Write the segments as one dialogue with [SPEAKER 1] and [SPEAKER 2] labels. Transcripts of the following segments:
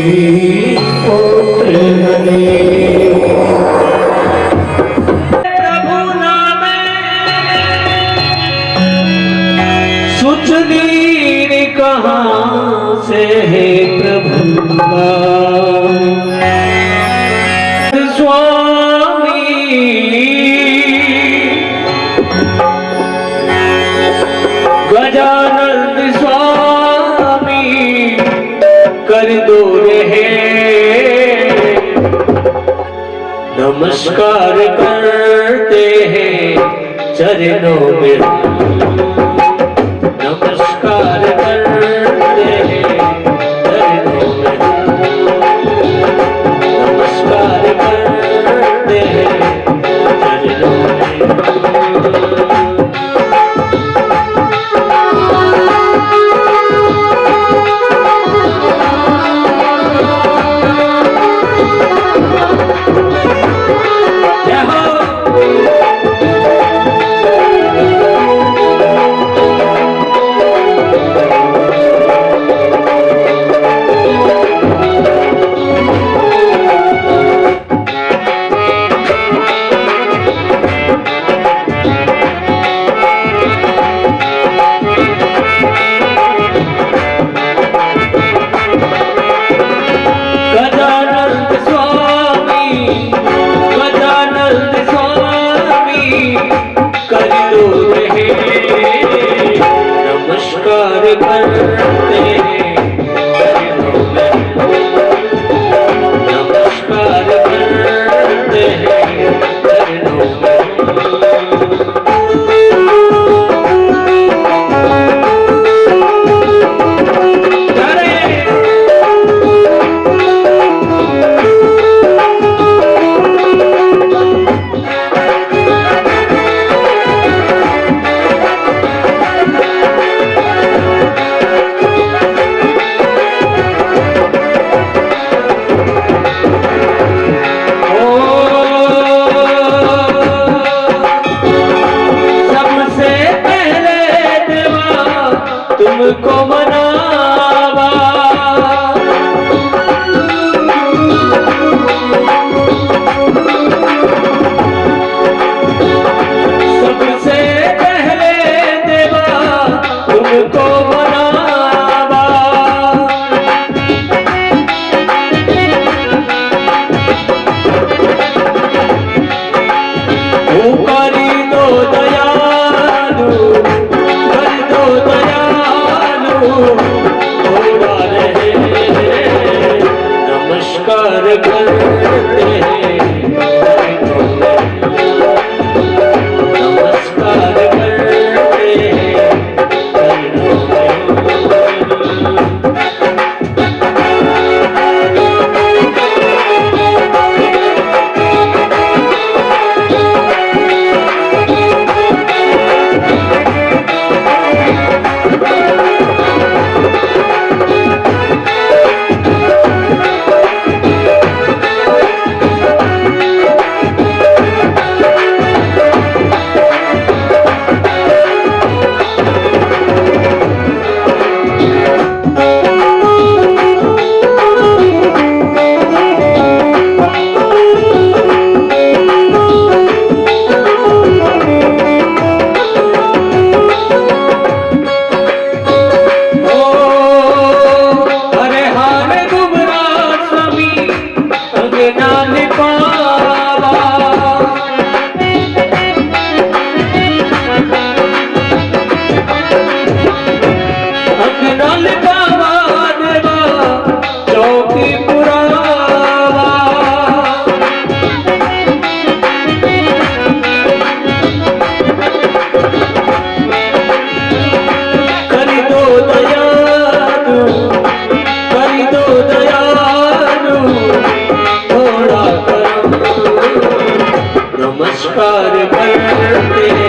[SPEAKER 1] पुत्र बने।
[SPEAKER 2] प्रभु नाम सुच दीन कहाँ से है प्रभु स्वामी गजानंद स्वामी कर दो रहे नमस्कार करते हैं चरणों में नमस्कार करते हैं चरणों में नमस्कार करते हैं चरणों में। नमस्कार करते हैं चरणों में नमस्कार करते हैं चरणों में। तुमको मनावा सबसे पहले देवा तुमको मनावा करी दो दयालु कर दो दयालु थोड़ा रहे नमस्कार करते हैं नमस्कार करते हैं नमस्कार करते हैं नमस्कार करते हैं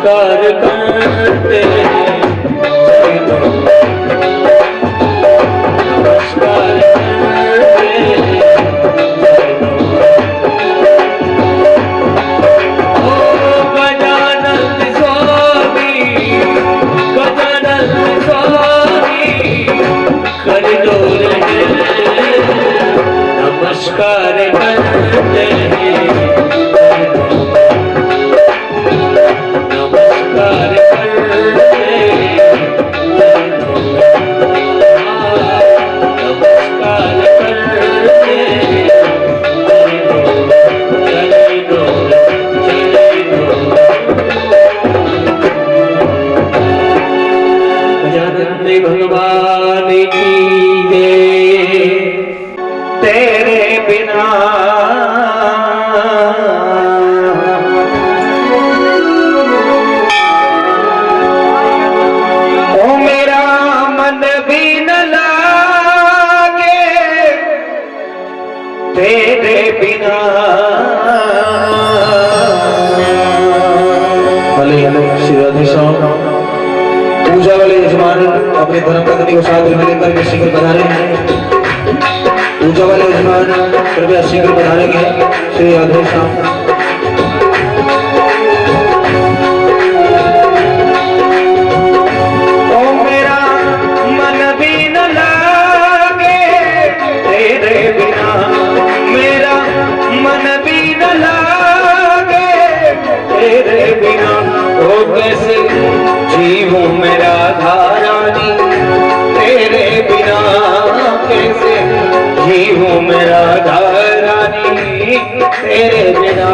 [SPEAKER 2] नमस्कार करते हैं, नमस्कार करते हैं। ओ गजानन स्वामी, गजानन स्वामी, कर दो रे, नमस्कार करते हैं, नमस्कार करते हैं, नमस्कार करते हैं, चले दो, चले दो। गजानन भगवान की जय। तेरे बिना ओ मेरा मन भी न लागे, तेरे बिना।
[SPEAKER 1] हले हले श्री राधे श्याम। पूजा वाले यजमान अपने धर्म पत्नी को साथ में लेकर के शीघ्र पधारे हैं। पूजा वाले यजमान कृपया शीघ्र पधारेंगे। श्री राधे श्याम।
[SPEAKER 2] कैसे जीवूं मेरा धारानी, तेरे बिना कैसे जीवूं मेरा धारानी, तेरे बिना।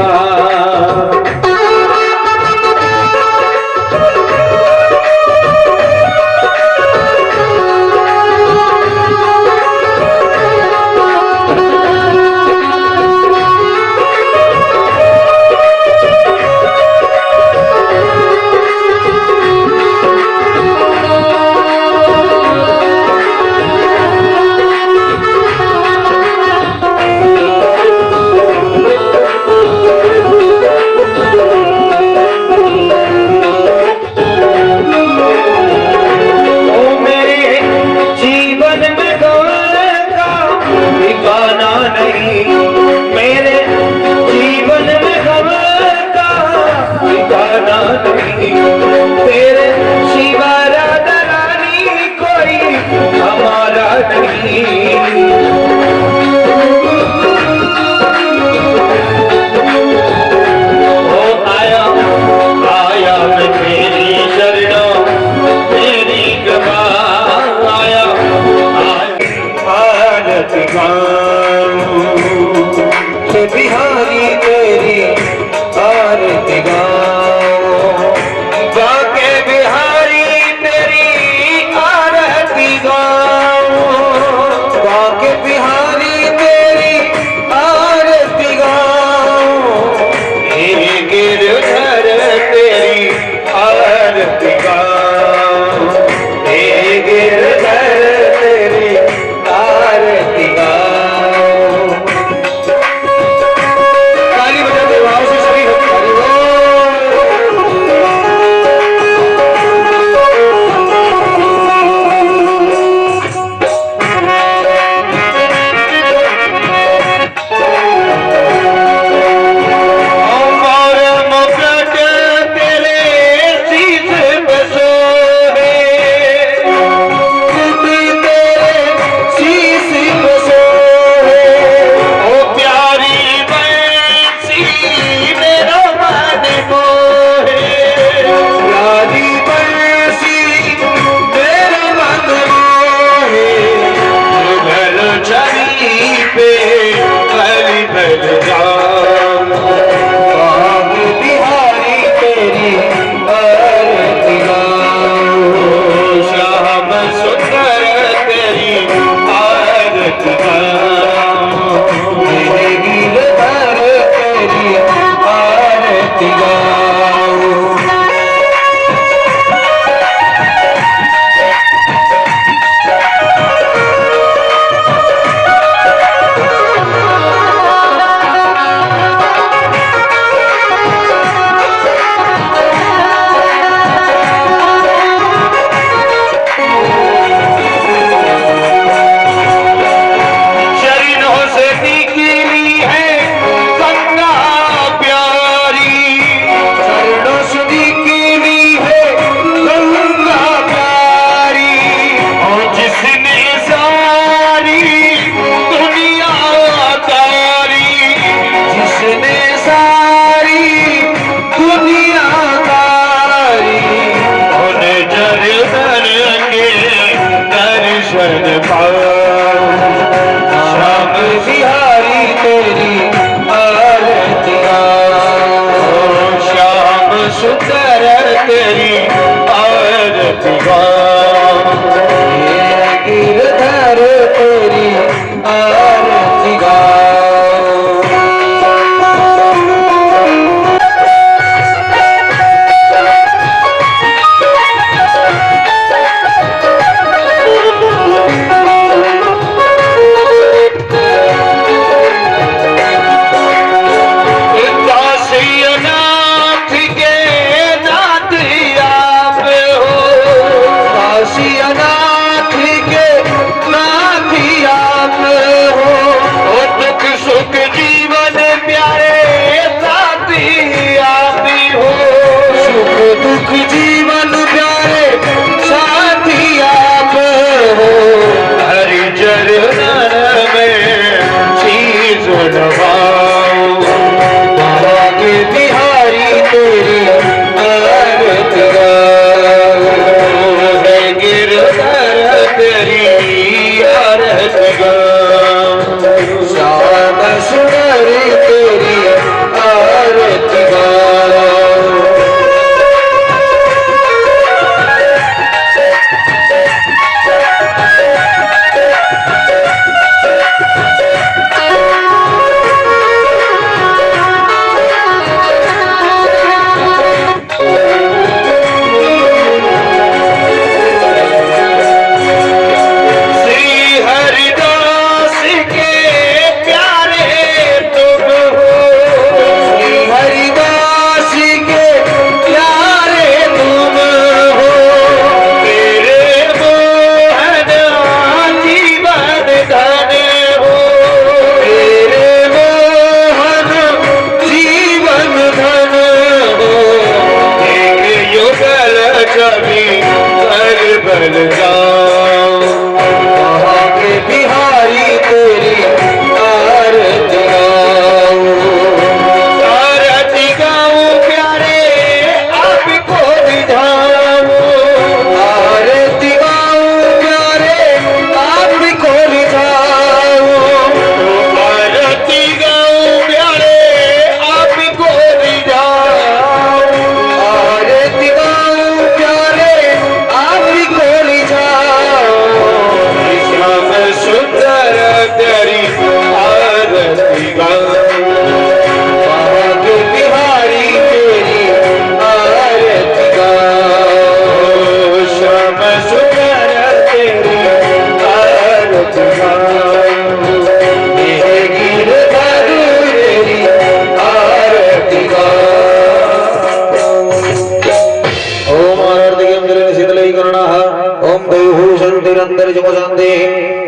[SPEAKER 1] बिहारी तेरी आरती गाओ,
[SPEAKER 2] बाके बिहारी तेरी आरती गाओ,
[SPEAKER 1] बाके बिहारी तेरी आरती गाओ,
[SPEAKER 2] हे गिरधर तेरी आरती गाओ, हे गिरधर तेरी आरती गाओ। तेरी आरती गाऊं,
[SPEAKER 1] हे गिरधर तेरी आरती गाऊं। दुख जीवन प्यारे साथी आप हो,
[SPEAKER 2] हरि चरण में शीश नवाऊं,
[SPEAKER 1] बाबा के बिहारी तेरी आरती गाऊं,
[SPEAKER 2] हे गिरधर तेरी आरती गाऊं,
[SPEAKER 1] श्याम सुंदरी तेरी आरती गाऊं।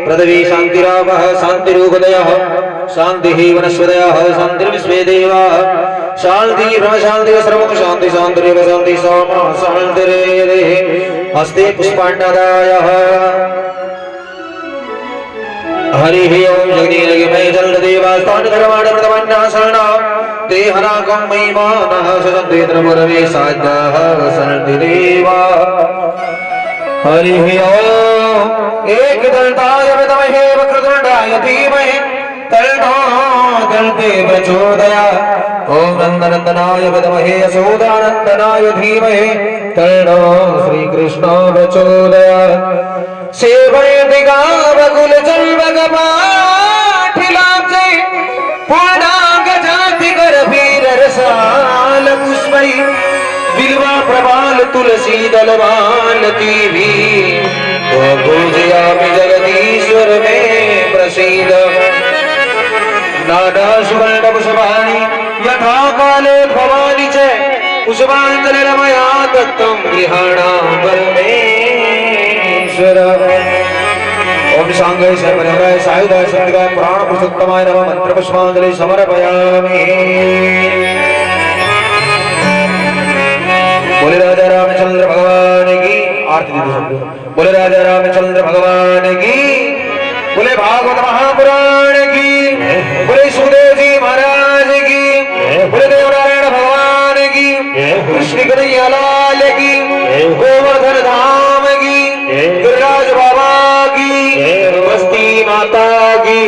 [SPEAKER 1] पृथ्वी शांतिरापः शांतिरूपदयः शांतिः वनस्पतयः शांतिर्विश्वे देवाः शांति ब्रह्म शांति सर्वं शांति शांतिरेव शांति सोमा शांतिरेव हस्ते पुष्पाण्डदायः हरिः ओम जगदीनगिमय जलदेवास्तान् धर्माणमृतमन्नासरणा ते हराकं महिमानः सजन्तेन्द्रपुरवे साध्याः सन्ति देवा हरिः ओम एक दलताय विद्महे वक्रतुण्डाय धीमहि तन्नो दन्ते प्रचोदयात् ओम नन्दनन्दनाय विद्महे यशोदानन्दनाय धीमहि तन्नो श्रीकृष्णो प्रचोदयात् सेवयति गावकुल जल्वगपाठिलाब्जे पूर्णांगजाति कर वीर रसाल पुष्पै बिल्वा प्रवाल तुलसी दलवालती भी पूजयामि जगदीश्वर में प्रसीद नाना सुवर्ण पुष्पाणि यथा काले भवानि च पुष्पाञ्जलिर्मया दत्तं गृहाणां परमेश्वर ओम सांगय सर्वदेवाय सायुधाय सत्याय पुराण पुरुषोत्तमाय नमः मंत्र पुष्पांजलि समर्पयामि बोले राजा रामचंद्र भगवान की आरती दीजिए सब लोग बोले राजा रामचंद्र भगवान की बोले भागवत महापुराण की बोले सुखदेव जी महाराज की बोले देवनारायण भगवान की कृष्ण कन्हैया लाल की गोवर्धन धाम की गिरिराज बाबा की बस्ती माता की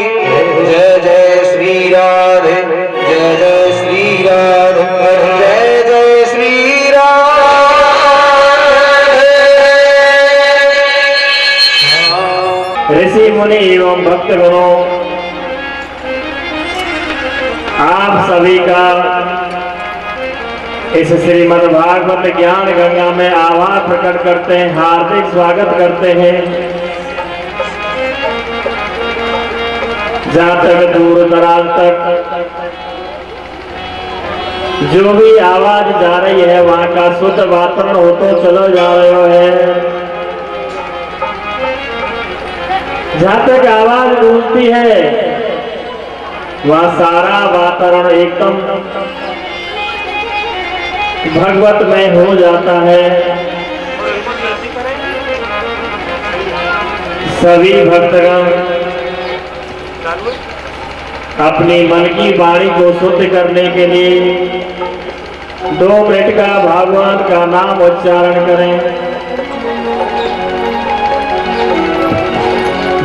[SPEAKER 1] जय जय श्री राधे जय जय श्री राधे जय जय श्री राधे
[SPEAKER 3] ऋषि मुनि एवं भक्त गणों, आप सभी का इस श्रीमद् भागवत ज्ञान गंगा में आभार प्रकट करते हैं, हार्दिक स्वागत करते हैं। जहाँ तक दूर दराज तक जो भी आवाज जा रही है वहां का शुद्ध वातावरण होते चलो जा रहे है। जहाँ तक आवाज गूंजती है वह सारा वातावरण एकदम भगवतमय हो जाता है। सभी भक्तगण अपनी मन की वाणी को शुद्ध करने के लिए 2 मिनट का भगवान का नाम उच्चारण करें।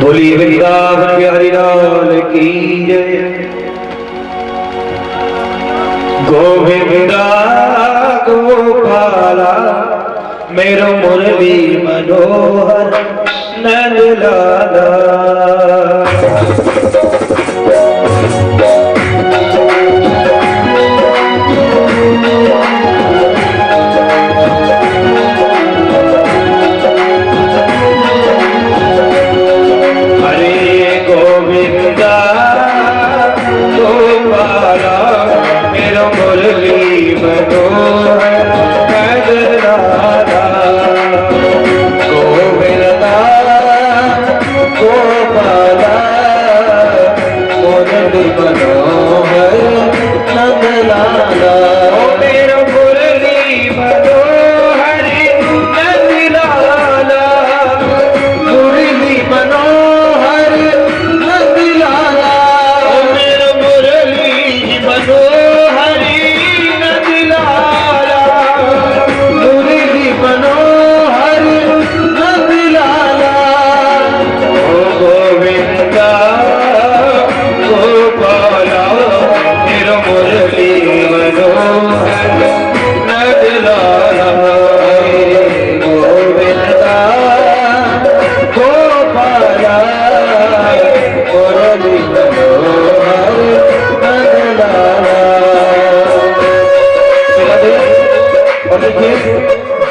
[SPEAKER 1] बोली वृंदावन बिहारी लाल की जय। गोविंदा गोपाला मेरो मुरली मनोहर नंद लाला।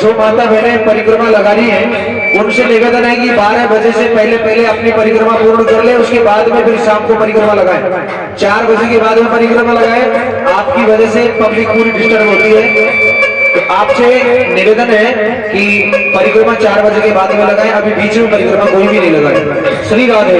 [SPEAKER 1] जो माता बहनें परिक्रमा लगा रही हैं उनसे निवेदन है कि 12 बजे से पहले अपनी परिक्रमा पूर्ण कर ले, उसके बाद में फिर शाम को परिक्रमा लगाएं। 4 बजे के बाद में परिक्रमा लगाएं। आपकी वजह से पब्लिक पूरी डिस्टर्ब होती है, तो आपसे निवेदन है कि परिक्रमा 4 बजे के बाद में लगाएं। अभी बीच में परिक्रमा कोई भी नहीं लगाए। श्री राधे।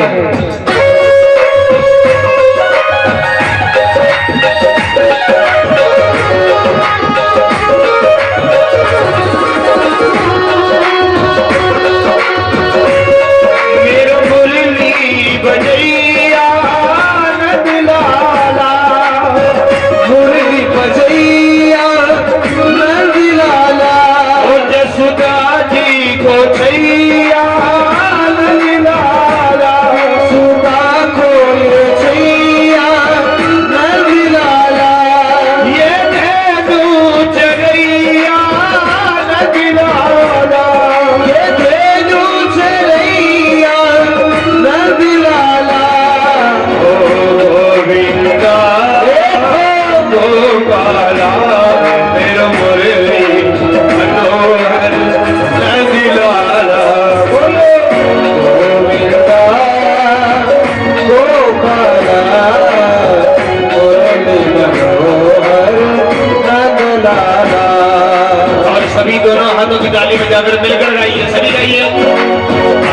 [SPEAKER 2] डाली में जाकर मिलकर गाइए, सभी गाइए।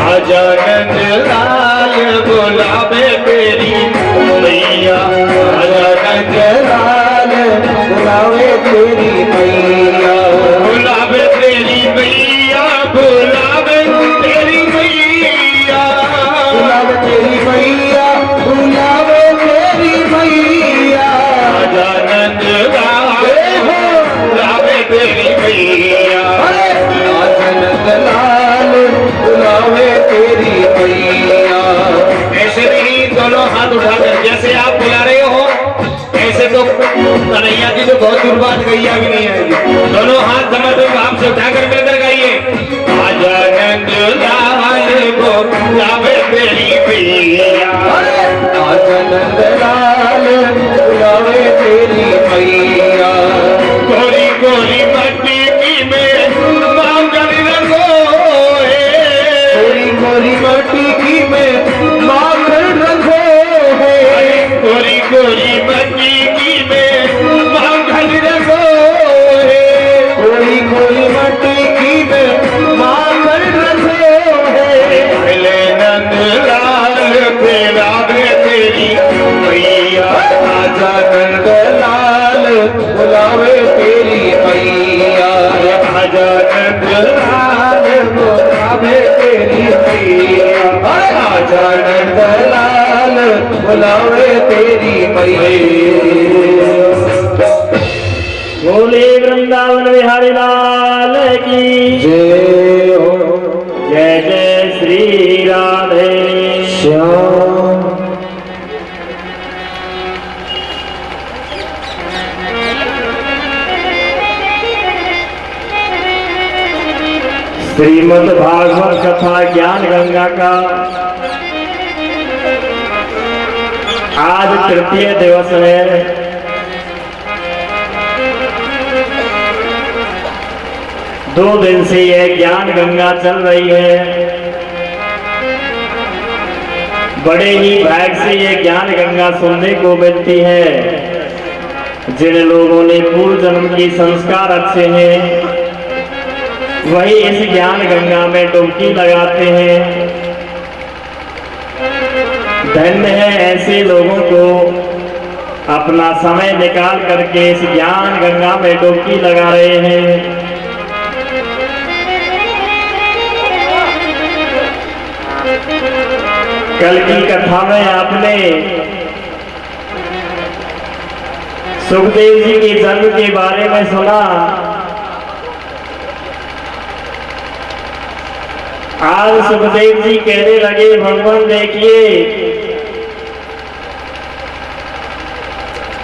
[SPEAKER 2] आजा नंद लाल बुलावे तेरी मैया, आजा नंद लाल बुलावे तेरी मैया, बुलावे तेरी मैया, बुलावे तेरी मैया, बुलावे तेरी मैया, बुलावे तेरी मैया। आजा नंद लाल बुलावे तेरी मैया, लाल बुलावे तेरी मैया। ऐसे नहीं, दोनों हाथ उठाकर जैसे आप बुला रहे हो ऐसे तो कन्हैया की तो बहुत दूर बात गैया भी नहीं है। दोनों हाथ समर्पित भाव से उठाकर मिलकर गाइए। आजा नंद लाल बुलावे तेरी गोरी मटकी में माखन रखो है, गोरी गोरी मटकी में माखन रखो है, गोरी गोरी मटकी में माखन रखो है। पहले नंद लाल तेरा तेरी मैया, आजा नंद लाल बुलावे तेरी मैया, आजा नंद लाल बुलावे तेरी मैया, आजा नंद लाल बुलावे तेरी मैया।
[SPEAKER 3] बोले वृंदावन बिहारी लाल की
[SPEAKER 1] जय हो।
[SPEAKER 3] जय जय श्री राधे
[SPEAKER 1] श्याम।
[SPEAKER 3] श्रीमद् भागवत कथा ज्ञान गंगा का आज तृतीय दिवस है। दो दिन से यह ज्ञान गंगा चल रही है। बड़े ही भाग से यह ज्ञान गंगा सुनने को मिलती है। जिन लोगों ने पूर्व जन्म की संस्कार अच्छे हैं वही इस ज्ञान गंगा में डुबकी लगाते हैं। धन्य है ऐसे लोगों को अपना समय निकाल करके इस ज्ञान गंगा में डुबकी लगा रहे हैं। कल की कथा में आपने सुखदेव जी के जन्म के बारे में सुना। आज सुखदेव जी कहने लगे भगवान देखिए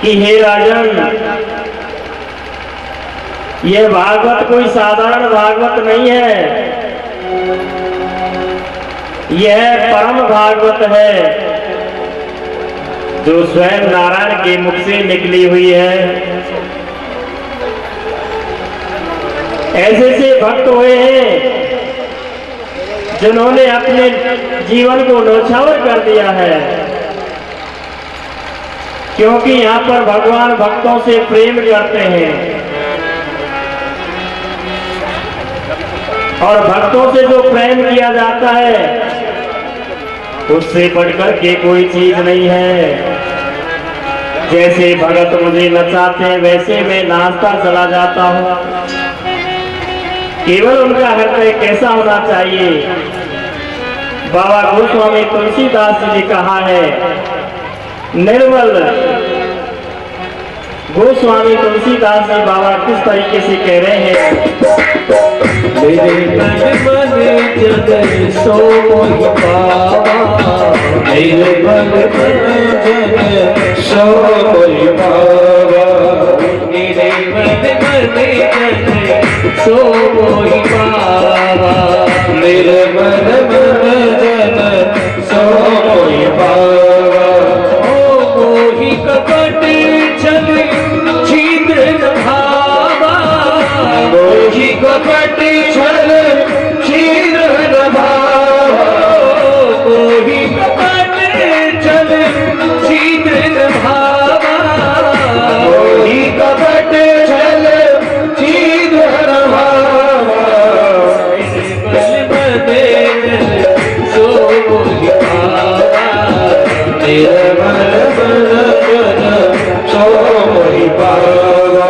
[SPEAKER 3] कि हे राजन, यह भागवत कोई साधारण भागवत नहीं है, यह परम भागवत है जो स्वयं नारायण के मुख से निकली हुई है। ऐसे से भक्त हुए हैं जिन्होंने अपने जीवन को न्यौछावर कर दिया है, क्योंकि यहाँ पर भगवान भक्तों से प्रेम करते हैं और भक्तों से जो प्रेम किया जाता है उससे बढ़कर के कोई चीज नहीं है। जैसे भगत मुझे नचाते वैसे मैं नाचता चला जाता हूँ। केवल उनका हृदय कैसा होना चाहिए? बाबा गोस्वामी तुलसीदास जी ने कहा है, निर्मल। गोस्वामी तुलसीदास जी बाबा किस तरीके से कह रहे हैं?
[SPEAKER 1] मेरे मन जन सो मोहि पावा, मेरे मन जन सो मोहि पावा, मेरे मन जन सो मोहि पावा, मेरे मन जन सो मोहि पावा। ओ मोहि कपट छल छिद्र न भावा, मोहि कपट छल छिद्र न भावा, मोहि कपट छल छिद्र न भावा, मोहि कपट छल छिद्र न भावा। सो मोहि पावा, मेरे मन सो मोहि पावा।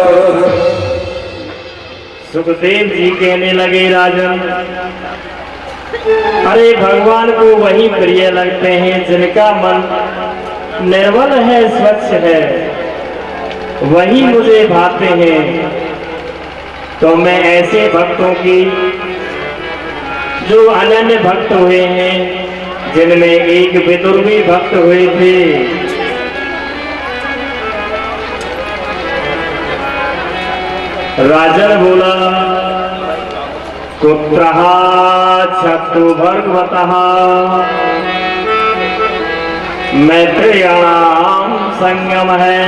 [SPEAKER 3] सुखदेव जी कहने लगे, राजन, अरे भगवान को वही प्रिय लगते हैं जिनका मन निर्मल है, स्वच्छ है, वही मुझे भाते हैं। तो मैं ऐसे भक्तों की जो अनन्य भक्त हुए हैं, जिनमें एक विदुर्भी भक्त हुए थे, राजन बोला, कुत्रः छत्तु भगवतः मैत्रेयाणाम संगम है,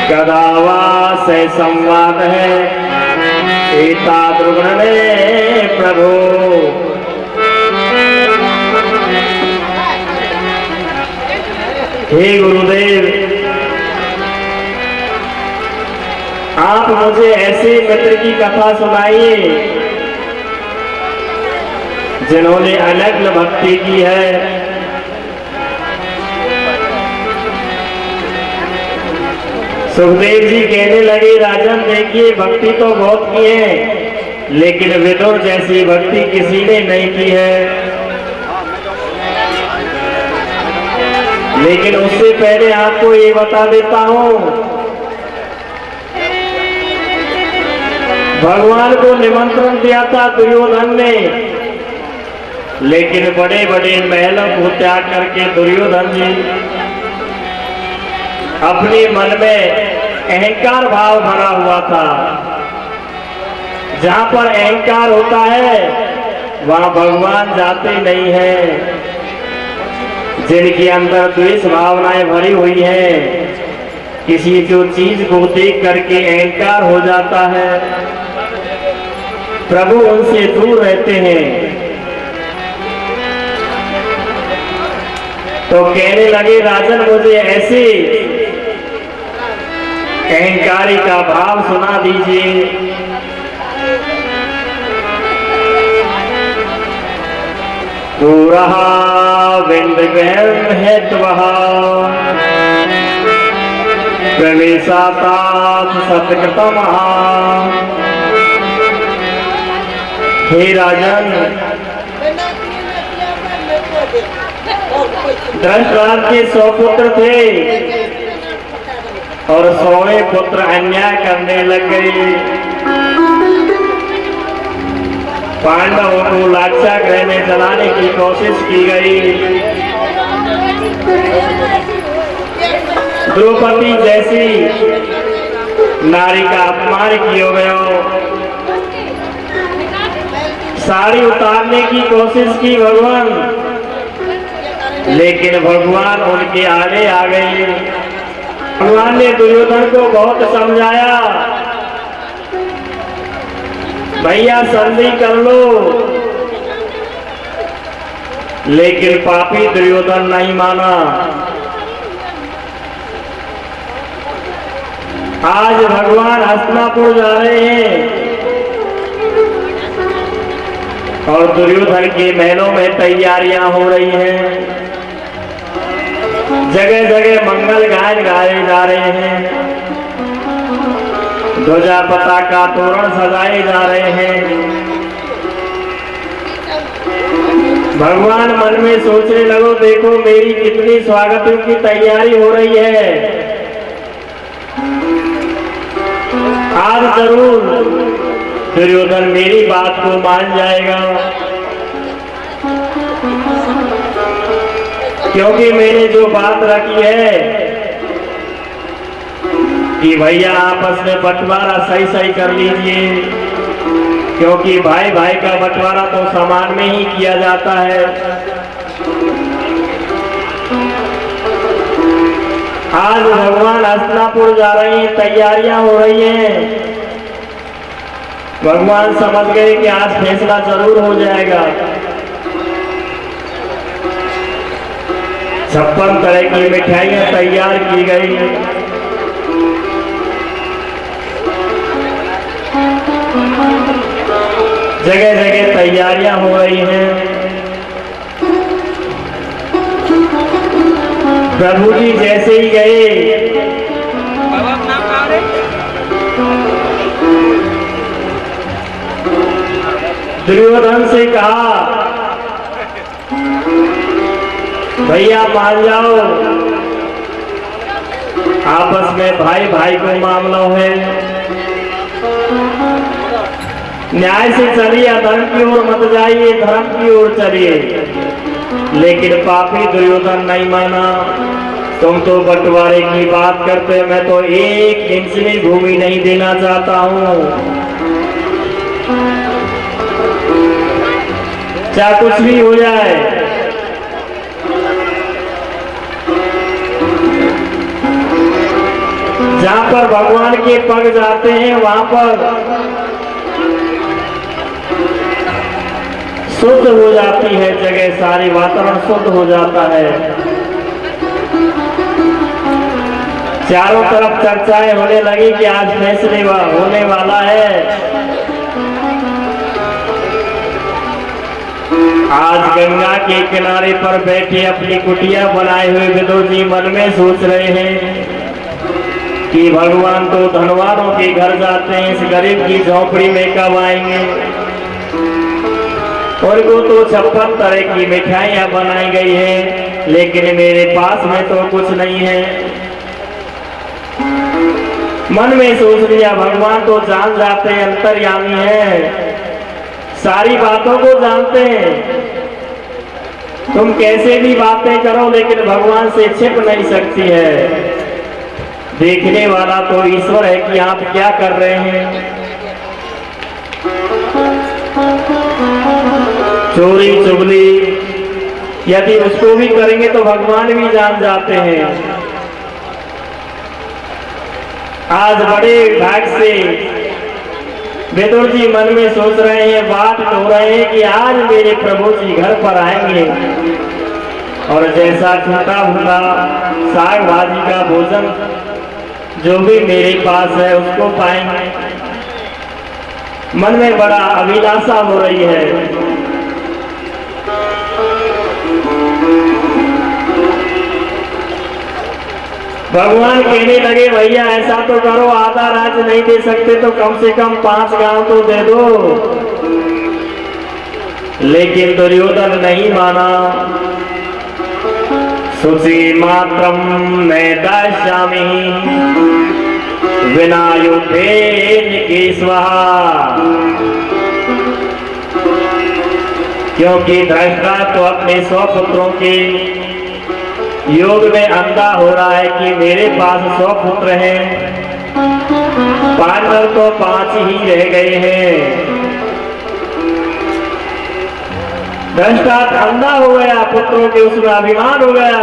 [SPEAKER 3] कदा वा से संवाद है एतादृगुण में प्रभु। मुझे ऐसे मित्र की कथा सुनाइए जिन्होंने अलग भक्ति की है। सुखदेव जी कहने लगे, राजन देखिए भक्ति तो बहुत की है, लेकिन विदुर जैसी भक्ति किसी ने नहीं की है। लेकिन उससे पहले आपको ये बता देता हूं, भगवान को निमंत्रण दिया था दुर्योधन ने, लेकिन बड़े बड़े महलों को त्याग करके दुर्योधन जी अपने मन में अहंकार भाव भरा हुआ था। जहां पर अहंकार होता है वहां भगवान जाते नहीं है। जिनके अंदर द्वेष भावनाएं भरी हुई है, किसी जो चीज को देख करके अहंकार हो जाता है, प्रभु उनसे दूर रहते हैं। तो कहने लगे, राजन मुझे ऐसे अहंकारी का भाव सुना दीजिए। पूरा विंद है प्रवेशाता सतकृतम। हे राजन, धृतराष्ट्र के 100 पुत्र थे और 100वें पुत्र अन्याय करने लग गए। पांडवों को लाक्षागृह में जलाने की कोशिश की गई। द्रौपदी जैसी नारी का अपमान किया गया। साड़ी उतारने की कोशिश की भगवान, लेकिन भगवान उनके आगे आ गए। भगवान ने दुर्योधन को बहुत समझाया, भैया संधि कर लो, लेकिन पापी दुर्योधन नहीं माना। आज भगवान हस्तिनापुर जा रहे हैं और दुर्योधन के महलों में तैयारियां हो रही हैं। जगह जगह मंगल गान गाए जा रहे हैं, ध्वजा पताका तोरण सजाए जा रहे हैं। भगवान मन में सोचने लगो, देखो मेरी कितनी स्वागत की तैयारी हो रही है। आज जरूर दुर्योधन मेरी बात को मान जाएगा, क्योंकि मैंने जो बात रखी है कि भैया आपस में बंटवारा सही सही कर लीजिए, क्योंकि भाई भाई का बंटवारा तो समान में ही किया जाता है। आज भगवान हस्तिनापुर जा रहे हैं, तैयारियां हो रही हैं। भगवान समझ गए कि आज फैसला जरूर हो जाएगा। 56 तरह की मिठाइयां तैयार की गई। जगह जगह तैयारियां हो रही हैं। प्रभु जी जैसे ही गए, दुर्योधन से कहा, भैया मान जाओ, आपस में भाई भाई को मामला है। न्याय से चलिए, अधर्म की ओर मत जाइए, धर्म की ओर चलिए। लेकिन पापी दुर्योधन नहीं माना। तुम तो बंटवारे की बात करते, मैं तो 1 इंच में भूमि नहीं देना चाहता हूँ। चाहे कुछ भी हो जाए। जहां पर भगवान के पग जाते हैं वहां पर शुद्ध हो जाती है जगह, सारी वातावरण शुद्ध हो जाता है। चारों तरफ चर्चाएं होने लगी कि आज फैसले होने वाला है। आज गंगा के किनारे पर बैठे अपनी कुटिया बनाए हुए विदुर जी मन में सोच रहे हैं कि भगवान तो धनवानों के घर जाते हैं, इस गरीब की झोपड़ी में कब आएंगे। उनको तो 56 तरह की मिठाइयां बनाई गई है, लेकिन मेरे पास में तो कुछ नहीं है। मन में सोच लिया भगवान तो जान जाते हैं, अंतर्यामी है, सारी बातों को जानते हैं। तुम कैसे भी बातें करो लेकिन भगवान से छिप नहीं सकती है। देखने वाला तो ईश्वर है कि आप क्या कर रहे हैं। चोरी चुगली यदि उसको भी करेंगे तो भगवान भी जान जाते हैं। आज बड़े भाग से विदुर जी मन में सोच रहे हैं, बात हो रहे हैं कि आज मेरे प्रभु जी घर पर आएंगे और जैसा छोटा भूला साग भाजी का भोजन जो भी मेरे पास है उसको पाएंगे। मन में बड़ा अभिलाषा हो रही है। भगवान कहने लगे भैया ऐसा तो करो, आधा राज्य नहीं दे सकते तो कम से कम 5 गांव तो दे दो। लेकिन दुर्योधन नहीं माना। सुची मात्रम मैं दास्यामि विना युद्धेन केशवः। क्योंकि धृतराष्ट्र तो अपने 100 पुत्रों के योग में अंधा हो रहा है कि मेरे पास 100 पुत्र हैं, पांडव तो 5 ही रह गए हैं। धृतराष्ट्र अंधा हो गया, पुत्रों के उसमें अभिमान हो गया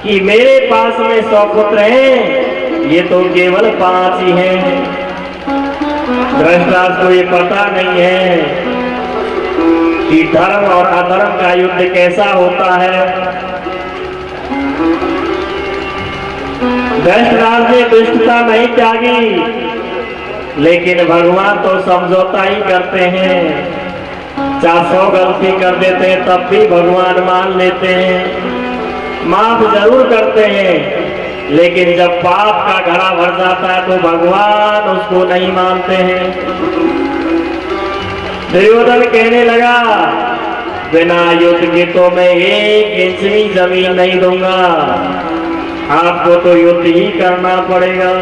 [SPEAKER 3] कि मेरे पास में 100 पुत्र हैं, ये तो केवल 5 ही हैं। धृतराष्ट्र को ये पता नहीं है कि धर्म और अधर्म का युद्ध कैसा होता है। धृतराष्ट्र ने दुष्टता नहीं त्यागी, लेकिन भगवान तो समझौता ही करते हैं। 400 गलती कर देते हैं तब भी भगवान मान लेते हैं, माफ जरूर करते हैं, लेकिन जब पाप का घड़ा भर जाता है तो भगवान उसको नहीं मानते हैं। दुर्योधन कहने लगा बिना युद्ध के तो मैं 1 इंच भी जमीन नहीं दूंगा, आपको तो युद्ध ही करना पड़ेगा।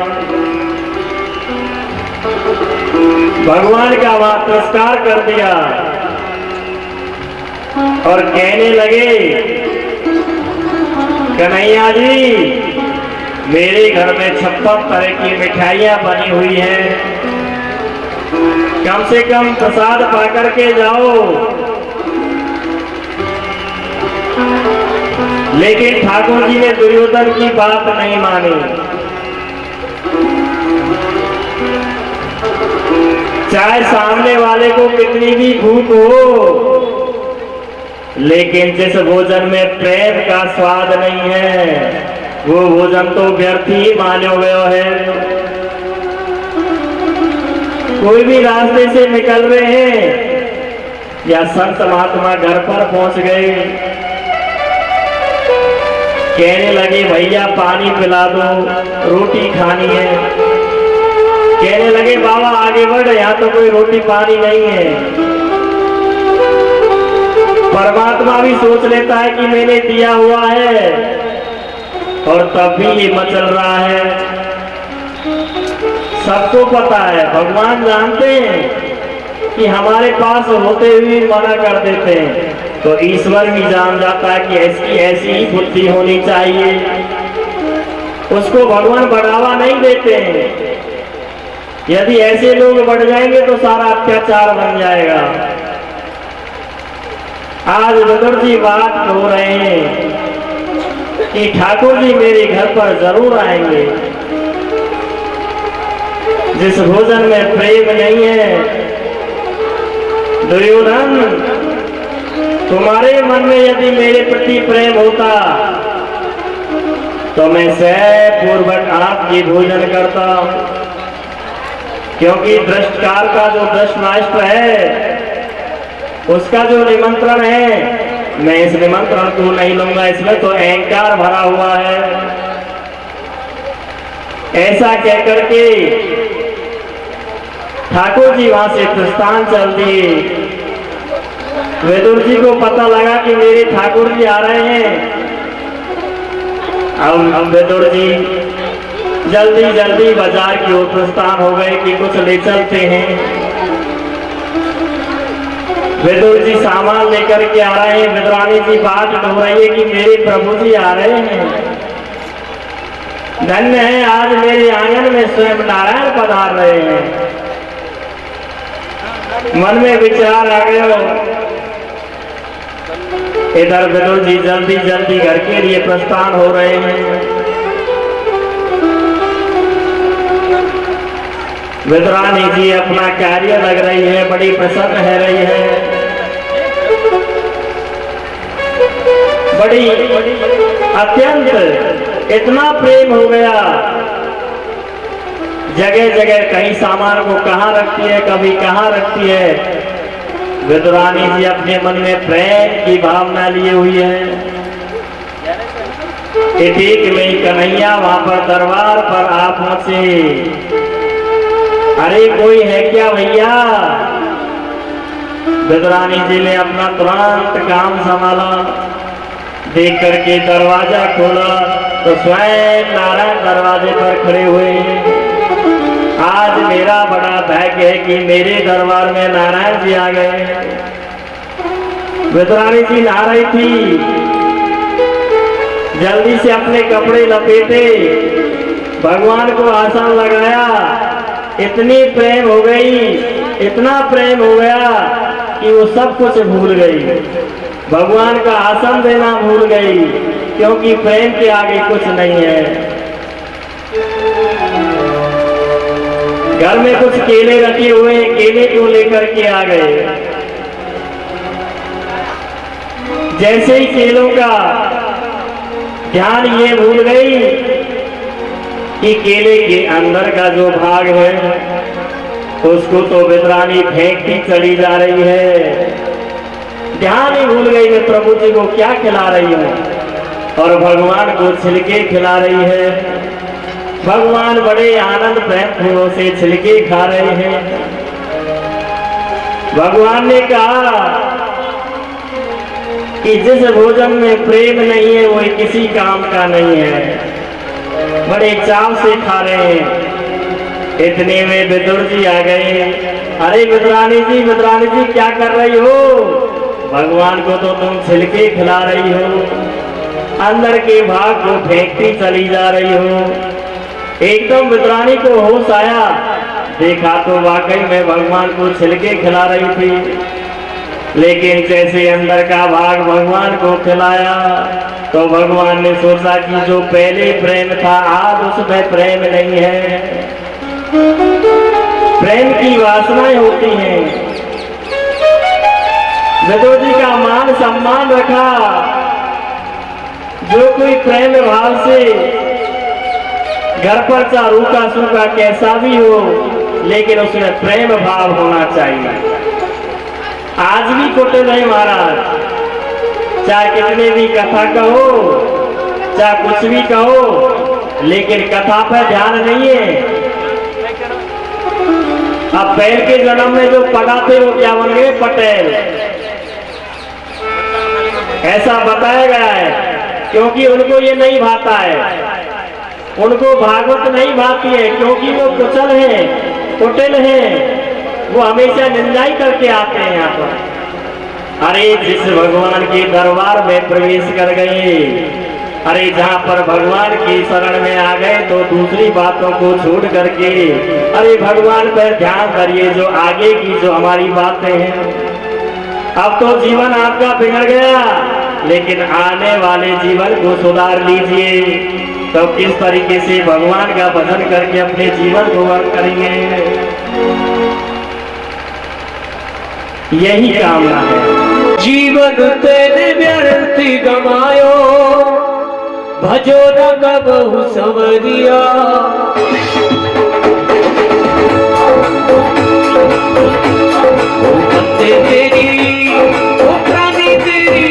[SPEAKER 3] भगवान का वहां तिरस्कार कर दिया और कहने लगे कन्हैया जी मेरे घर में 56 तरह की मिठाइयां बनी हुई हैं, कम से कम प्रसाद पा करके जाओ। लेकिन ठाकुर जी ने दुर्योधन की बात नहीं मानी। चाहे सामने वाले को कितनी भी भूख हो, लेकिन जिस भोजन में प्रेम का स्वाद नहीं है वो भोजन तो व्यर्थ ही मानो गयो है। कोई भी रास्ते से निकल रहे हैं या संत महात्मा घर पर पहुंच गए, कहने लगे भैया पानी पिला दो, रोटी खानी है। कहने लगे बाबा आगे बढ़, यहाँ तो कोई रोटी पानी नहीं है। परमात्मा भी सोच लेता है कि मैंने दिया हुआ है और तब भी ये मचल रहा है। सबको पता है, भगवान जानते हैं कि हमारे पास होते हुए मना कर देते हैं, तो ईश्वर भी जान जाता है कि ऐसी ही बुद्धि होनी चाहिए। उसको भगवान बढ़ावा नहीं देते हैं। यदि ऐसे लोग बढ़ जाएंगे तो सारा अत्याचार बन जाएगा। आज विदुर जी बात हो रहे हैं कि ठाकुर जी मेरे घर पर जरूर आएंगे। जिस भोजन में प्रेम नहीं है, दुर्योधन तुम्हारे मन में यदि मेरे प्रति प्रेम होता तो मैं पूर्वक आपकी भोजन करता हूं, क्योंकि दृष्टकाल का जो दृष्टनाष्ट्र है उसका जो निमंत्रण है, मैं इस निमंत्रण को नहीं लूंगा, इसमें तो अहंकार भरा हुआ है। ऐसा कहकर के ठाकुर जी वहां से प्रस्थान चल दिए। विदुर जी को पता लगा कि मेरे ठाकुर जी आ रहे हैं। अब विदुर जी जल्दी जल्दी बाजार की ओर प्रस्थान हो गए कि कुछ ले चलते हैं। विदुर जी सामान लेकर के आ रहे हैं। विदुरानी जी बात हो रही है कि मेरे प्रभु जी आ रहे हैं। धन्य है, आज मेरे आंगन में स्वयं नारायण पधार रहे हैं। मन में विचार आ गया। इधर विदुर जी जल्दी जल्दी घर के लिए प्रस्थान हो रहे हैं। विदुरानी जी अपना कार्य लग रही है, बड़ी प्रसन्न है रही है, बड़ी अत्यंत इतना प्रेम हो गया। जगह जगह कहीं सामान को कहाँ रखती है, कभी कहाँ रखती है। विदुरानी जी अपने मन में प्रेम की भावना लिए हुई है। एक में कन्हैया वहां पर दरबार पर आ पहुंचे। अरे कोई है क्या भैया? विदुरानी जी ने अपना तुरंत काम संभाला। देख करके दरवाजा खोला तो स्वयं नारायण दरवाजे पर खड़े हुए हैं। आज मेरा बड़ा भाग्य है कि मेरे दरबार में नारायण जी आ गए। विदुरानी जी नहा रही थी, जल्दी से अपने कपड़े लपेटे, भगवान को आसन लगाया। इतनी प्रेम हो गई, इतना प्रेम हो गया कि वो सब कुछ भूल गई। भगवान का आसन देना भूल गई, क्योंकि प्रेम के आगे कुछ नहीं है। घर में कुछ केले रखे हुए, केले क्यों लेकर के आ गए। जैसे ही केलों का ध्यान ये भूल गई कि केले के अंदर का जो भाग है उसको तो विदुरानी फेंकती चली जा रही है। ध्यान ही भूल गई मैं प्रभु जी को क्या खिला रही हूँ, और भगवान को छिलके खिला रही है। भगवान बड़े आनंद प्रेम फूलों से छिलके खा रहे हैं। भगवान ने कहा कि जिस भोजन में प्रेम नहीं है वो किसी काम का नहीं है। बड़े चाव से खा रहे हैं। इतने में विदुर जी आ गए। अरे विदुरानी जी क्या कर रही हो? भगवान को तो तुम छिलके खिला रही हो, अंदर के भाग को फेंकती चली जा रही हो। एकदम विदुरानी को होश आया, देखा तो वाकई में भगवान को छिलके खिला रही थी। लेकिन जैसे अंदर का भाग भगवान को खिलाया तो भगवान ने सोचा कि जो पहले प्रेम था आज उसमें प्रेम नहीं है। प्रेम की वासनाएं होती हैं। विदुर जी का मान सम्मान रखा। जो कोई प्रेम भाव से घर पर चाहे रूखा सूखा कैसा भी हो, लेकिन उसमें प्रेम भाव होना चाहिए। आज भी कुटिल है महाराज, चाहे कितने भी कथा कहो, चाहे कुछ भी कहो, लेकिन कथा पर ध्यान नहीं है। अब पहल के जन्म में जो पढ़ा थे वो क्या बन गए? पटेल। ऐसा बताया गया है, क्योंकि उनको ये नहीं भाता है, उनको भागवत नहीं भाती है, क्योंकि वो कुचल है, कुटिल है। वो हमेशा निंदाई करके आते हैं यहाँ पर। अरे जिस भगवान के दरबार में प्रवेश कर गए, अरे जहाँ पर भगवान की शरण में आ गए तो दूसरी बातों को छोड़ करके अरे भगवान पर ध्यान करिए। जो आगे की जो हमारी बातें हैं, अब तो जीवन आपका बिगड़ गया, लेकिन आने वाले जीवन को सुधार लीजिए। तो किस तरीके से भगवान का भजन करके अपने जीवन को वर्क करेंगे, यही कामना है।
[SPEAKER 2] जीवन तेने व्यर्थ गमायो,
[SPEAKER 3] अजो रगबहु सवरिया बंदे तेरी प्राणी तेरी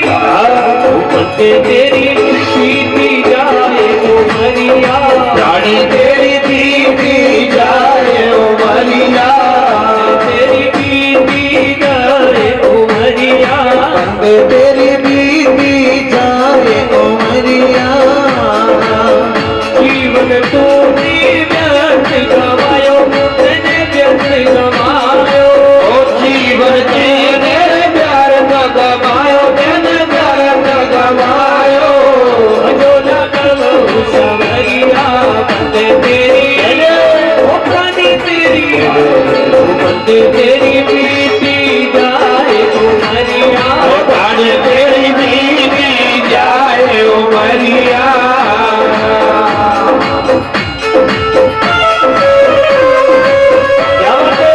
[SPEAKER 3] बंदे तेरी पीती जाए ओ मरिया
[SPEAKER 2] रानी तेरी दीदी जाए ओ मरिया
[SPEAKER 3] तेरी पीती जाए ओ मरिया
[SPEAKER 2] तेरी दीदी जाए ओ मरिया
[SPEAKER 3] जीवन तूने व्यर्थ गवायो मैंने व्यर्थ गवायो
[SPEAKER 2] जीवन तेरे प्यार न गवायो तेने प्यार न गवायो
[SPEAKER 3] अजो लगबहु सवरिया बंदे तेरी ओ प्राणी तेरी बंदे तेरी पीती जाए ओ मरिया
[SPEAKER 2] रानी तेरी दीदी जाए ओ मरिया
[SPEAKER 3] क्या बात है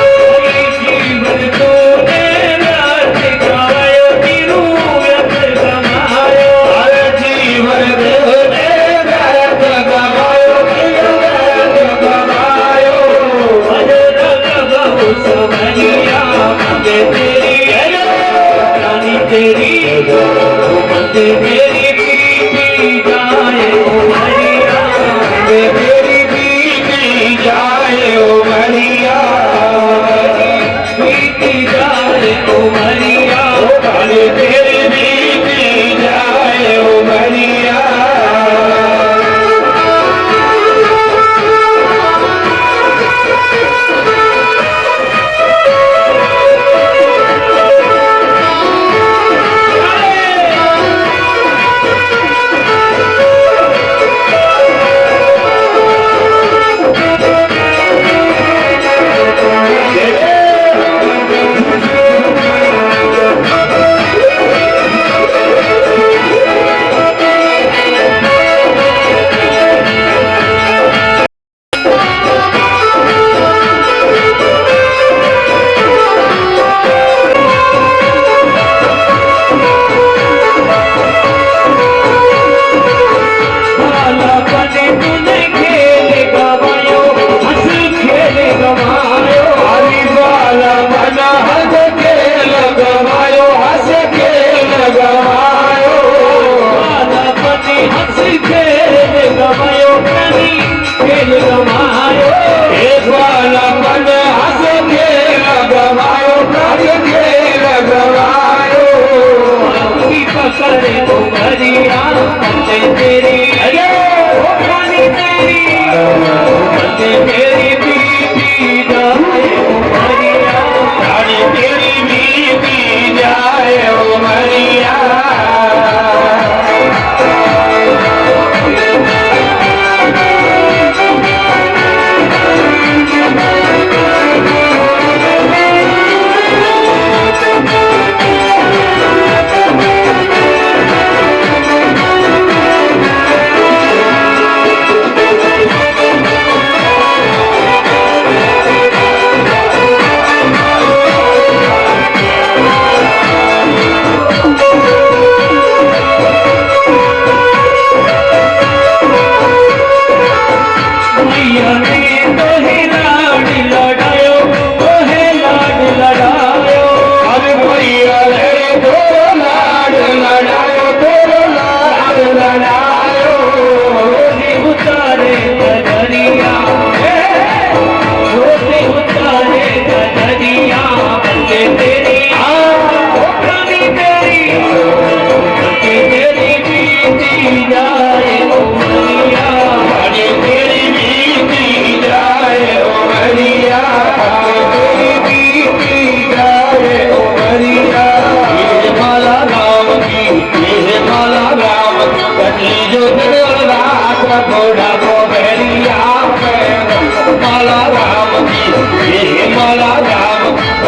[SPEAKER 3] जीवन तूने व्यर्थ गवायो तीनू व्यर्थ गवायो
[SPEAKER 2] हर जीवन तेरे प्यार न गवायो तेने प्यार न गवायो
[SPEAKER 3] अजो लगबहु सवरिया बंदे तेरी रानी तेरी बंदे तेरी पीती जाए ओ मरिया
[SPEAKER 2] तेरी दीदी जाए ओ मरिया
[SPEAKER 3] पीती जाए ओ मरिया
[SPEAKER 2] रानी तेरी दीदी जाए ओ मरिया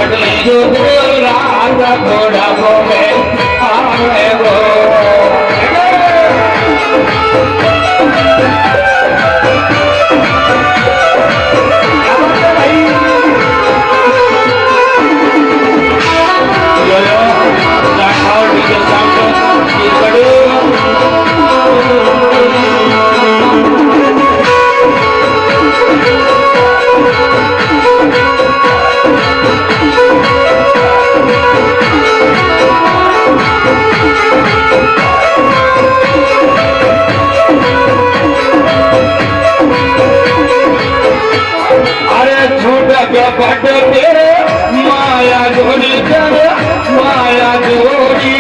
[SPEAKER 2] पगली जो राधा घोड़ा बोले आवे वो बट तेरे माया जोड़ी तेरे माया जोड़ी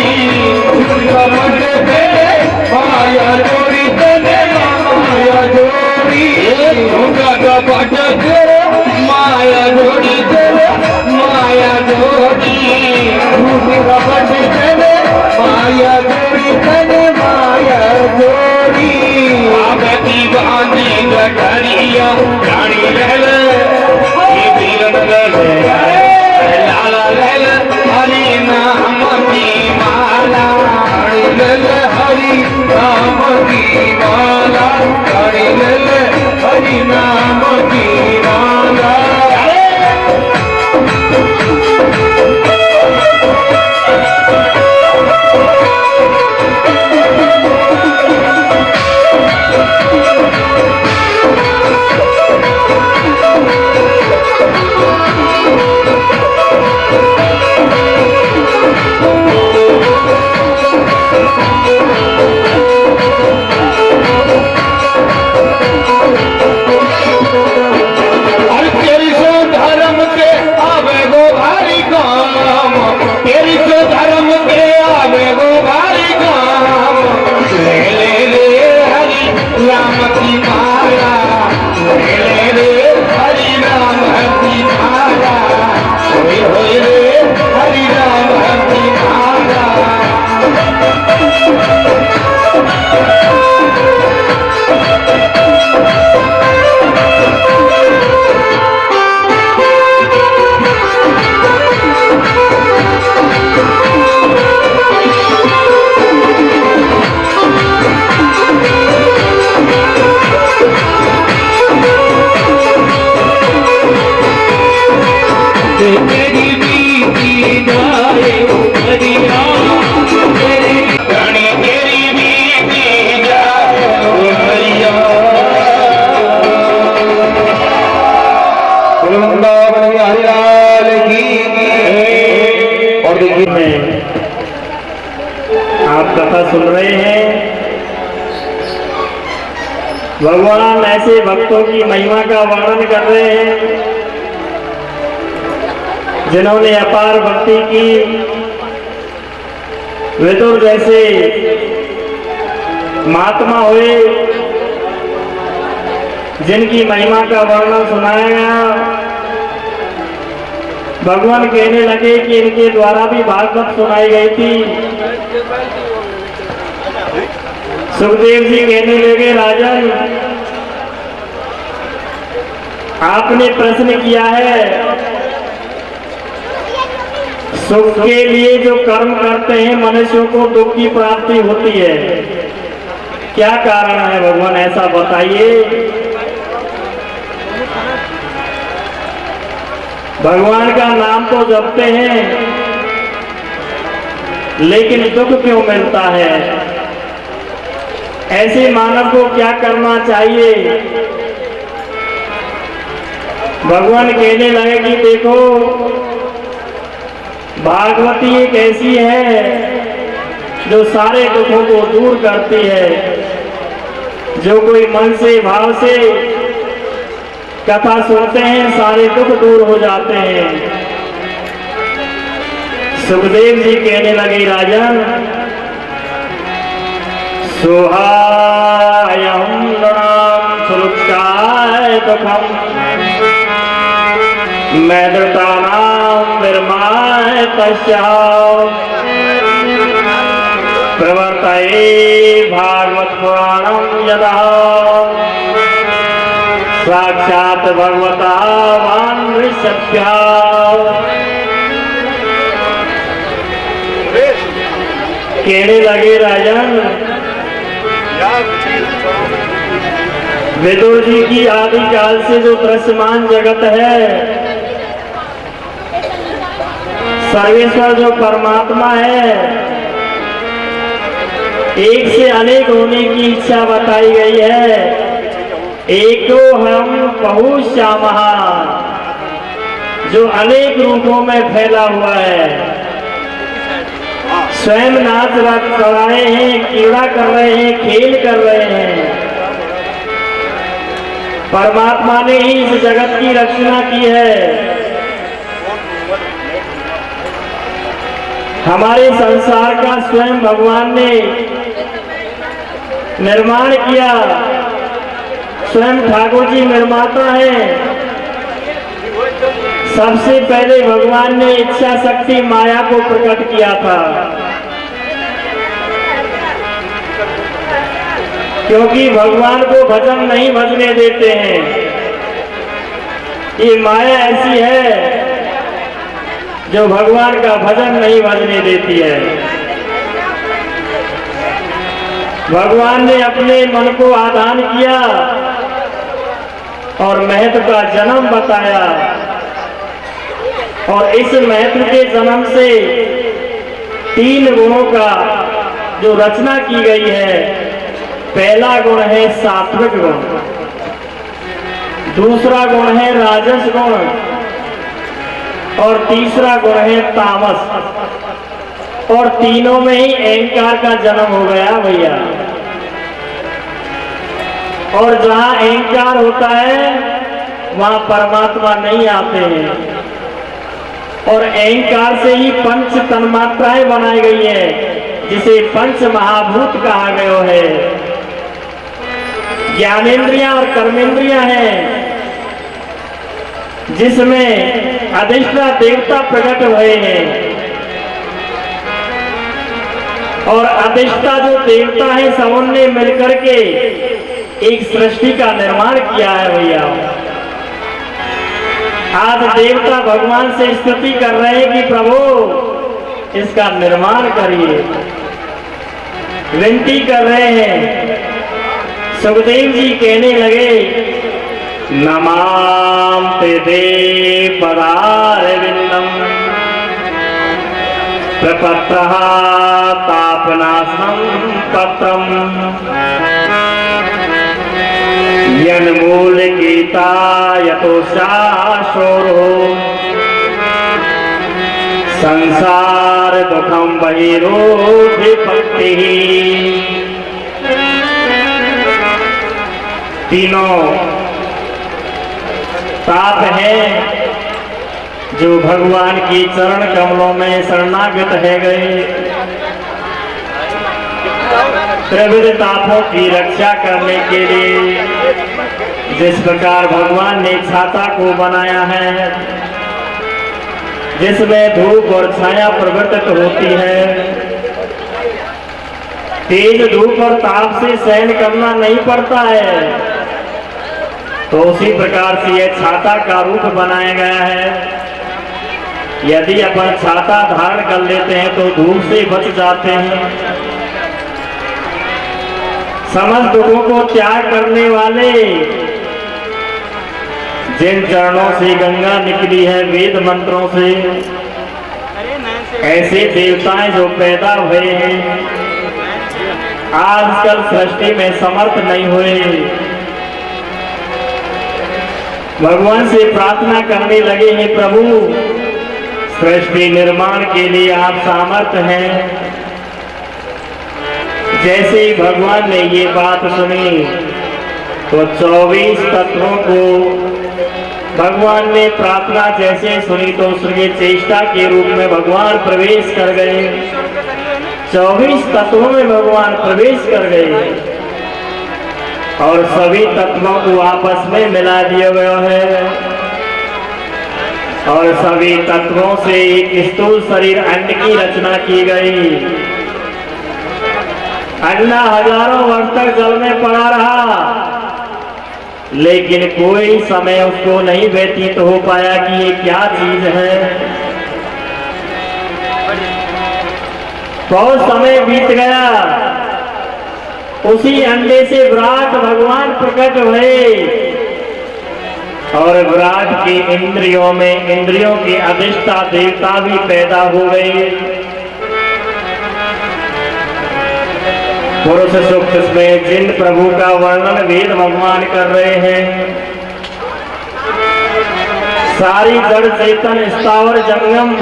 [SPEAKER 2] बट तेरे माया जोड़ी तेरे माया जोड़ी बट तेरे माया जोड़ी तेरे माया जोड़ी बट तेरे माया जोड़ी तेरे माया जोड़ी आगती बांधी गठरिया रानी लहल लाला लल हरि नाम की माला लल हरि नाम की माला लल हरि नाम की माला
[SPEAKER 3] आप कथा सुन रहे हैं। भगवान ऐसे भक्तों की महिमा का वर्णन कर रहे हैं जिन्होंने अपार भक्ति की। विदुर जैसे महात्मा हुए जिनकी महिमा का वर्णन सुनाया गया। भगवान कहने लगे कि इनके द्वारा भी भागवत सुनाई गई थी। सुखदेव जी कहने लगे, राजन आपने प्रश्न किया है, सुख के लिए जो कर्म करते हैं मनुष्यों को दुख की प्राप्ति होती है। क्या कारण है भगवान, ऐसा बताइए। भगवान का नाम तो जपते हैं लेकिन दुख क्यों मिलता है? ऐसे मानव को क्या करना चाहिए? भगवान कहने लगे कि देखो, भागवती एक ऐसी है जो सारे दुखों को दूर करती है। जो कोई मन से भाव से कथा सुनते हैं सारे दुख दूर हो जाते हैं। सुखदेव जी कहने लगे, राजन सोहायम नृणाम सुलुप्ताय दुखम मैद्रतानाम विरमाय तस्यात् प्रवर्तये भागवत पुराणम यदा साक्षात भगवता वान्विष्यभ्या कहने लगे राजन, विदुर जी की आदिकाल से जो दृश्यमान जगत है, सर्वेश्वर जो परमात्मा है, एक से अनेक होने की इच्छा बताई गई है। एको हम बहु श्यामहा, जो अनेक रूपों में फैला हुआ है, स्वयं नाच कर रहे हैं, क्रीड़ा कर रहे हैं, खेल कर रहे हैं। परमात्मा ने ही इस जगत की रचना की है। हमारे संसार का स्वयं भगवान ने निर्माण किया। स्वयं ठाकुर जी निर्माता हैं। सबसे पहले भगवान ने इच्छा शक्ति माया को प्रकट किया था, क्योंकि भगवान को भजन नहीं भजने देते हैं। ये माया ऐसी है जो भगवान का भजन नहीं भजने देती है। भगवान ने अपने मन को आधान किया और महत्व का जन्म बताया, और इस महत्व के जन्म से 3 गुणों का जो रचना की गई है। पहला गुण है सात्विक गुण, दूसरा गुण है राजस गुण, और तीसरा गुण है तामस। और तीनों में ही अहंकार का जन्म हो गया भैया। और जहां अहंकार होता है वहां परमात्मा नहीं आते हैं। और अहंकार से ही पंच तन्मात्राएं बनाई गई है, जिसे पंच महाभूत कहा गया है। ज्ञानेन्द्रियां और कर्मेंद्रियां हैं, जिसमें अधिष्ठा देवता प्रकट हुए हैं। और अधिष्ठा जो देवता है, सबने मिलकर के एक सृष्टि का निर्माण किया है भैया। आज देवता भगवान से स्तुति कर रहे हैं कि प्रभु इसका निर्माण करिए, विनती कर रहे हैं। सुखदेव जी कहने लगे, नमाम ते दे पदारविंदम प्रपत्रः तापनाशनम पत्रम यन्मूल गीता यतोषाशोरो संसार दुखम बहिरो विपत्ति। तीनों ताप हैं जो भगवान की चरण कमलों में शरणागत है गए। त्रिविध तापों की रक्षा करने के लिए जिस प्रकार भगवान ने छाता को बनाया है, जिसमें धूप और छाया प्रवर्तित होती है, तेज धूप और ताप से सहन करना नहीं पड़ता है, तो उसी प्रकार से यह छाता का रूप बनाया गया है। यदि अपन छाता धारण कर लेते हैं तो धूप से बच जाते हैं। समस्त दुखों को त्याग करने वाले जिन चरणों से गंगा निकली है वेद मंत्रों से, ऐसे देवताएं जो पैदा हुए हैं, आजकल सृष्टि में समर्थ नहीं हुए। भगवान से प्रार्थना करने लगे हैं, प्रभु सृष्टि निर्माण के लिए आप सामर्थ्य हैं। जैसे ही भगवान ने ये बात सुनी तो 24 तत्वों को भगवान ने प्रार्थना जैसे सुनी तो उसके चेष्टा के रूप में भगवान प्रवेश कर गए। 24 तत्वों में भगवान प्रवेश कर गए और सभी तत्वों को आपस में मिला दिया गया है। और सभी तत्वों से एक स्थूल शरीर अंड की रचना की गई। अंडा हजारों वर्ष तक जल में पड़ा रहा, लेकिन कोई समय उसको नहीं व्यतीत हो पाया कि ये क्या चीज है। बहुत समय बीत गया, उसी अंडे से विराट भगवान प्रकट हुए और विराट की इंद्रियों में इंद्रियों के अधिष्ठा देवता भी पैदा हो गए। पुरुष सूक्त में जिन प्रभु का वर्णन वेद भगवान कर रहे हैं, सारी जड़ चेतन स्थावर जंगम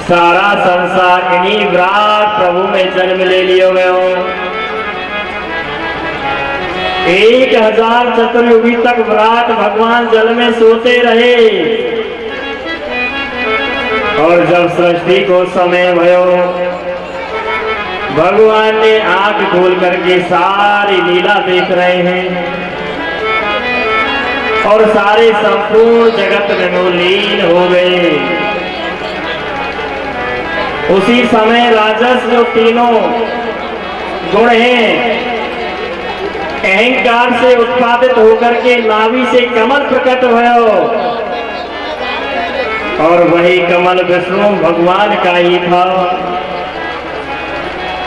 [SPEAKER 3] सारा संसार इन्हीं विराट प्रभु में जन्म ले लियो गयो। 1000 चतुर्युगी तक विराट भगवान जल में सोते रहे और जब सृष्टि को समय भयो, भगवान ने आंख खोल करके सारी लीला देख रहे हैं और सारे संपूर्ण जगत में लीन हो गए। उसी समय राजस जो तीनों गुण हैं, अहंकार से उत्पादित होकर के नाभि से कमल प्रकट भयो और वही कमल विष्णु भगवान का ही था।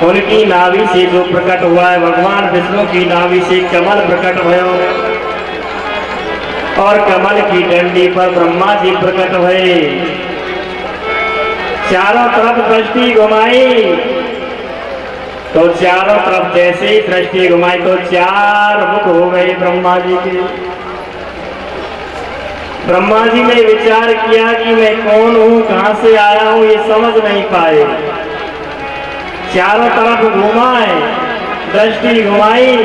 [SPEAKER 3] उनकी नाभि से जो प्रकट हुआ है, भगवान विष्णु की नाभि से कमल प्रकट भयो और कमल की डंडी पर ब्रह्मा जी प्रकट हुए। चारों तरफ दृष्टि घुमाई तो चारों तरफ जैसे ही दृष्टि घुमाई तो 4 मुख हो गए ब्रह्मा जी के। ब्रह्मा जी ने विचार किया कि मैं कौन हूं, कहां से आया हूं, ये समझ नहीं पाए। चारों तरफ घुमाए, दृष्टि घुमाई,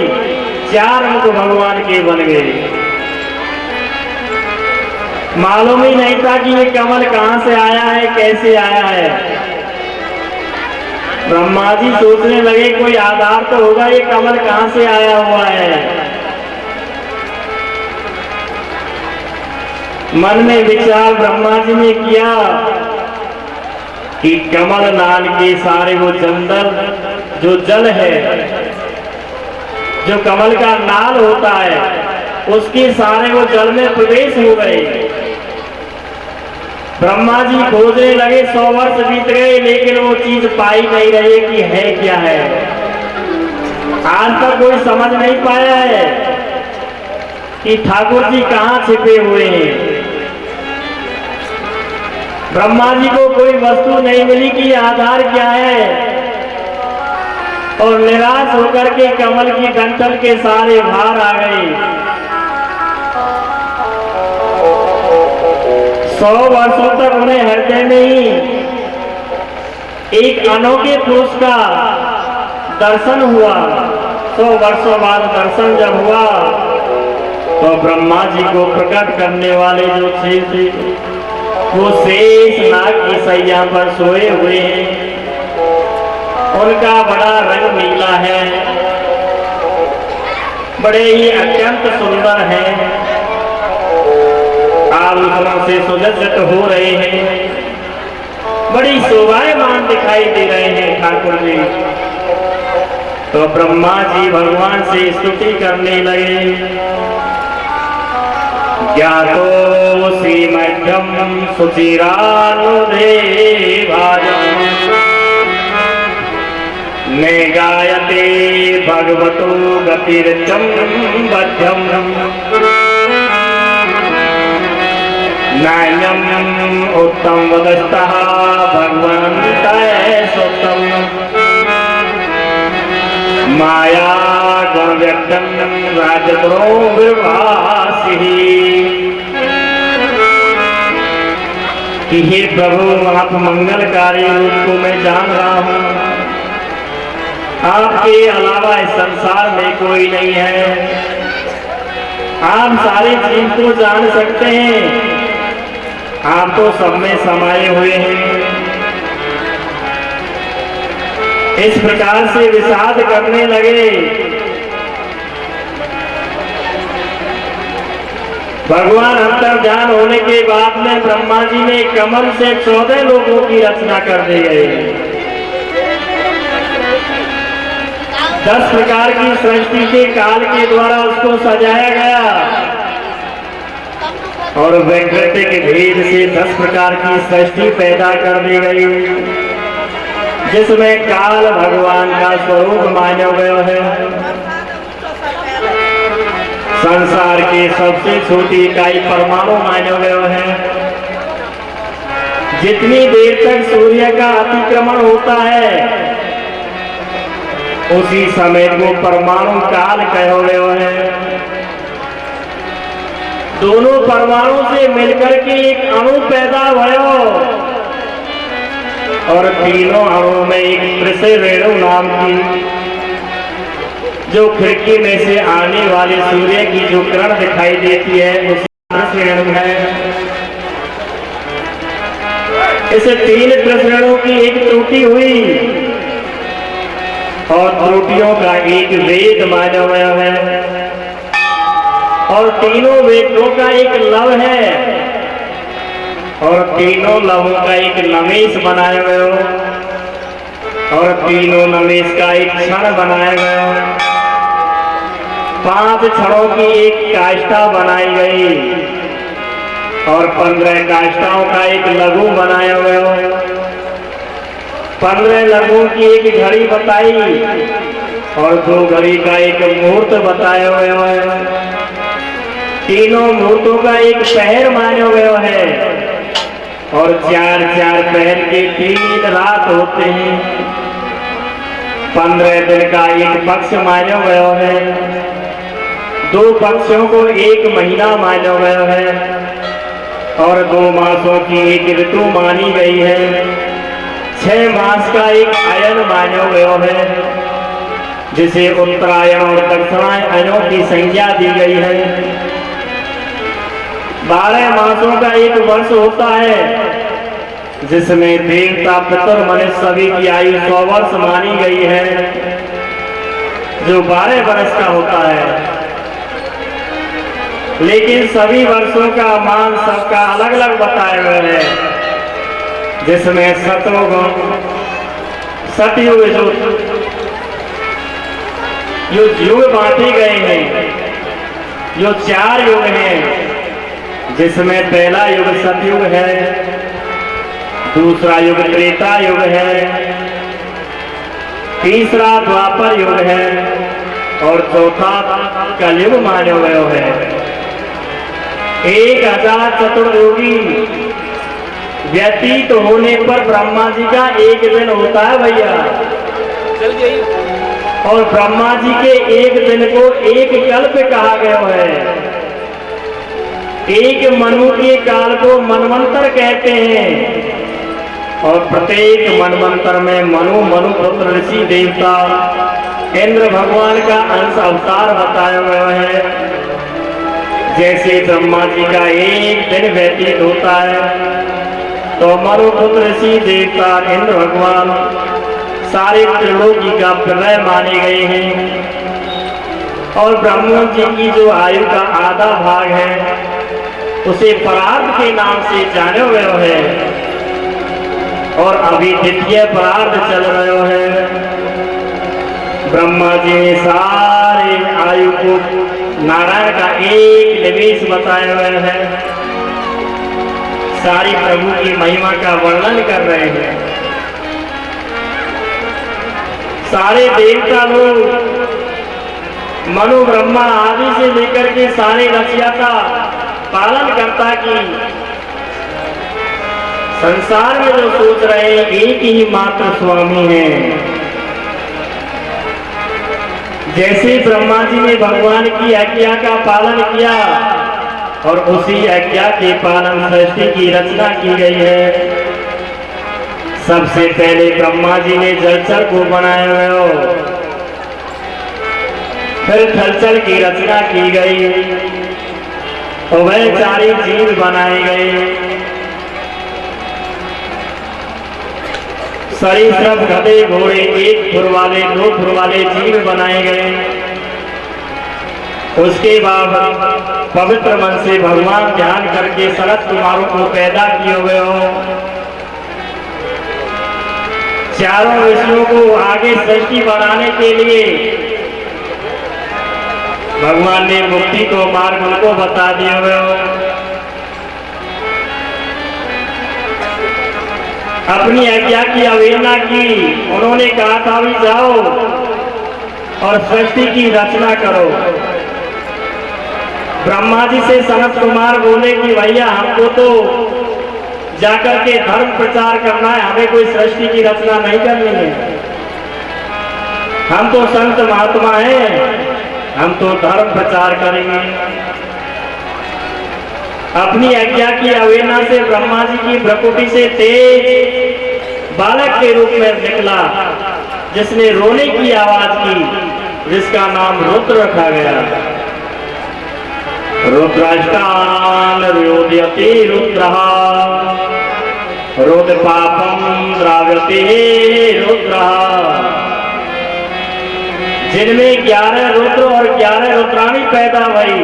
[SPEAKER 3] 4 मुख भगवान के बन गए। मालूम ही नहीं था कि ये कमल कहां से आया है, कैसे आया है। ब्रह्मा जी सोचने लगे कोई आधार तो होगा, ये कमल कहां से आया हुआ है। मन में विचार ब्रह्मा जी ने किया कि कमल नाल के सारे वो जंगल जो जल है, जो कमल का नाल होता है, उसके सारे वो जल में प्रवेश हो गए। ब्रह्मा जी खोजने लगे, 100 वर्ष बीत गए, लेकिन वो चीज पाई नहीं रही कि है क्या है। आज तक कोई समझ नहीं पाया है कि ठाकुर जी कहाँ छिपे हुए हैं। ब्रह्मा जी को कोई वस्तु नहीं मिली कि आधार क्या है और निराश होकर के कमल की डंठल के सारे भार आ गए। 100 वर्षों तक उन्हें हृदय में ही एक अनोखे पुरुष का दर्शन हुआ। 100 वर्षों बाद दर्शन जब हुआ तो ब्रह्मा जी को प्रकट करने वाले जो शेष थे, वो शेष नाग की सैया पर सोए हुए हैं। उनका बड़ा रंग नीला है, बड़े ही अत्यंत सुंदर हैं, आभूषणों से सुसज्जित हो रहे हैं, बड़ी शोभायमान दिखाई दे रहे हैं ठाकुर जी। तो ब्रह्मा जी भगवान से स्तुति करने लगे। ज्ञातो श्रीमध्यम सुचिरानुदे भाजम ने गायते भगवतो गतिर्चम बध्यम नान्यम उत्तम वदस्तः भगवन्तः सुतम माया गुण व्यक्तम राजगुरो विभासी। कि हे प्रभु, आप मंगलकारी रूप को मैं जान रहा हूँ, आपके अलावा इस संसार में कोई नहीं है। आप सारी चीज को जान सकते हैं, आप तो सब में समाये हुए हैं। इस प्रकार से विषाद करने लगे। भगवान अंतर्ध्यान होने के बाद में ब्रह्मा जी ने कमल से 14 लोगों की रचना कर दी गई। 10 प्रकार की सृष्टि के काल के द्वारा उसको सजाया गया और वैकृतिक भेद से 10 प्रकार की सृष्टि पैदा कर दी गई। जिसमें काल भगवान का स्वरूप माना गया है। संसार की सबसे छोटी इकाई परमाणु माना गया है। जितनी देर तक सूर्य का अतिक्रमण होता है उसी समय को परमाणु काल कहा गया है। दोनों परमाणु से मिलकर के एक अणु पैदा भयो और तीनों अणु में एक त्रिशे रेणु नाम की, जो खिड़की में से आने वाले सूर्य की जो किरण दिखाई देती है उसी त्रिशे रेणु है। इस तीन त्रिशे रेणु की एक त्रुटि हुई और त्रुटियों का एक वेद माना गया है और तीनों वेदों का एक लव है और तीनों लवों का एक नमेश बनाया गया और तीनों नमेश का एक क्षण बनाया गया। 5 क्षणों की एक काष्ठा बनाई गई और 15 काष्ठाओं का एक लघु बनाया गया। 15 लघुओं की एक घड़ी बताई और 2 घड़ी का एक मुहूर्त बताया गया है। तीनों मुहूर्तों का एक पहर माना गया है और 4-4 पहर के 3 रात होते हैं। 15 दिन का एक पक्ष माना गया है। 2 पक्षों को एक महीना माना गया है और 2 मासों की एक ऋतु मानी गई है। 6 मास का एक अयन माना गया है जिसे उत्तरायण और दक्षिणायनों की संज्ञा दी गई है। 12 मासों का एक वर्ष होता है जिसमें देवता पितर मनुष्य सभी की आयु 100 वर्ष मानी गई है, जो 12 वर्ष का होता है। लेकिन सभी वर्षों का मान सबका अलग अलग बताया गया है, जिसमें सतयुग जो युग बांटे गए हैं, जो 4 युग हैं, जिसमें पहला युग सतयुग है, दूसरा युग त्रेता युग है, तीसरा द्वापर युग है और चौथा कलयुग माना गया है। 1000 चतुर्युगी व्यतीत होने पर ब्रह्मा जी का एक दिन होता है भैया, और ब्रह्मा जी के एक दिन को एक कल्प कहा गया है। एक मनु के काल को मनवंतर कहते हैं और प्रत्येक मनवंतर में मनु पुत्र ऋषि देवता इंद्र भगवान का अंश अवतार बताया गया है। जैसे ब्रह्मा जी का एक दिन व्यतीत होता है तो मनु पुत्र ऋषि देवता इंद्र भगवान सारे त्रिलोकी का प्रलय माने गए हैं और ब्रह्मा जी की जो आयु का आधा भाग है उसे परार्ध के नाम से जाना गया है और अभी द्वितीय परार्ध चल रहा है। ब्रह्मा जी ने सारे आयु को नारायण का एक निवेश बताया गया है। सारी प्रभु की महिमा का वर्णन कर रहे हैं। सारे देवता लोग मनु ब्रह्मा आदि से लेकर के सारे रचयिता पालन करता कि संसार में जो सोच रहे हैं एक ही मात्र स्वामी है। जैसे ब्रह्मा जी ने भगवान की आज्ञा का पालन किया और उसी आज्ञा के पालन सृष्टि की रचना की गई है। सबसे पहले ब्रह्मा जी ने जलचर को बनाया गया, फिर थलचर की रचना की गई और वह 4 जीव बनाए गए। सरीसृप गधे घोड़े 1 फुर वाले 2 फुर वाले जीव बनाए गए। उसके बाद पवित्र मन से भगवान ध्यान करके सनत कुमारों को पैदा किए हुए हो। चारों विष्णु को आगे सृष्टि बनाने के लिए भगवान ने मुक्ति को मार्ग उनको बता दिए हुए हो। अपनी आज्ञा की अवहेलना की। उन्होंने कहा था भी जाओ और सृष्टि की रचना करो। ब्रह्मा जी से सनत कुमार बोले कि भैया हमको तो जाकर के धर्म प्रचार करना है, हमें कोई सृष्टि की रचना नहीं करनी है। हम तो संत महात्मा हैं, हम तो धर्म प्रचार करेंगे। अपनी आज्ञा की अवहेलना से ब्रह्मा जी की भ्रकुटी से तेज बालक के रूप में निकला, जिसने रोने की आवाज की, जिसका नाम रुद्र रखा गया। रुद्राष्टान रोदयति रुद्रः रुद्र पापम द्राव्यति रुद्रः। जिनमें 11 रुद्र और 11 रुद्राणी पैदा हुई,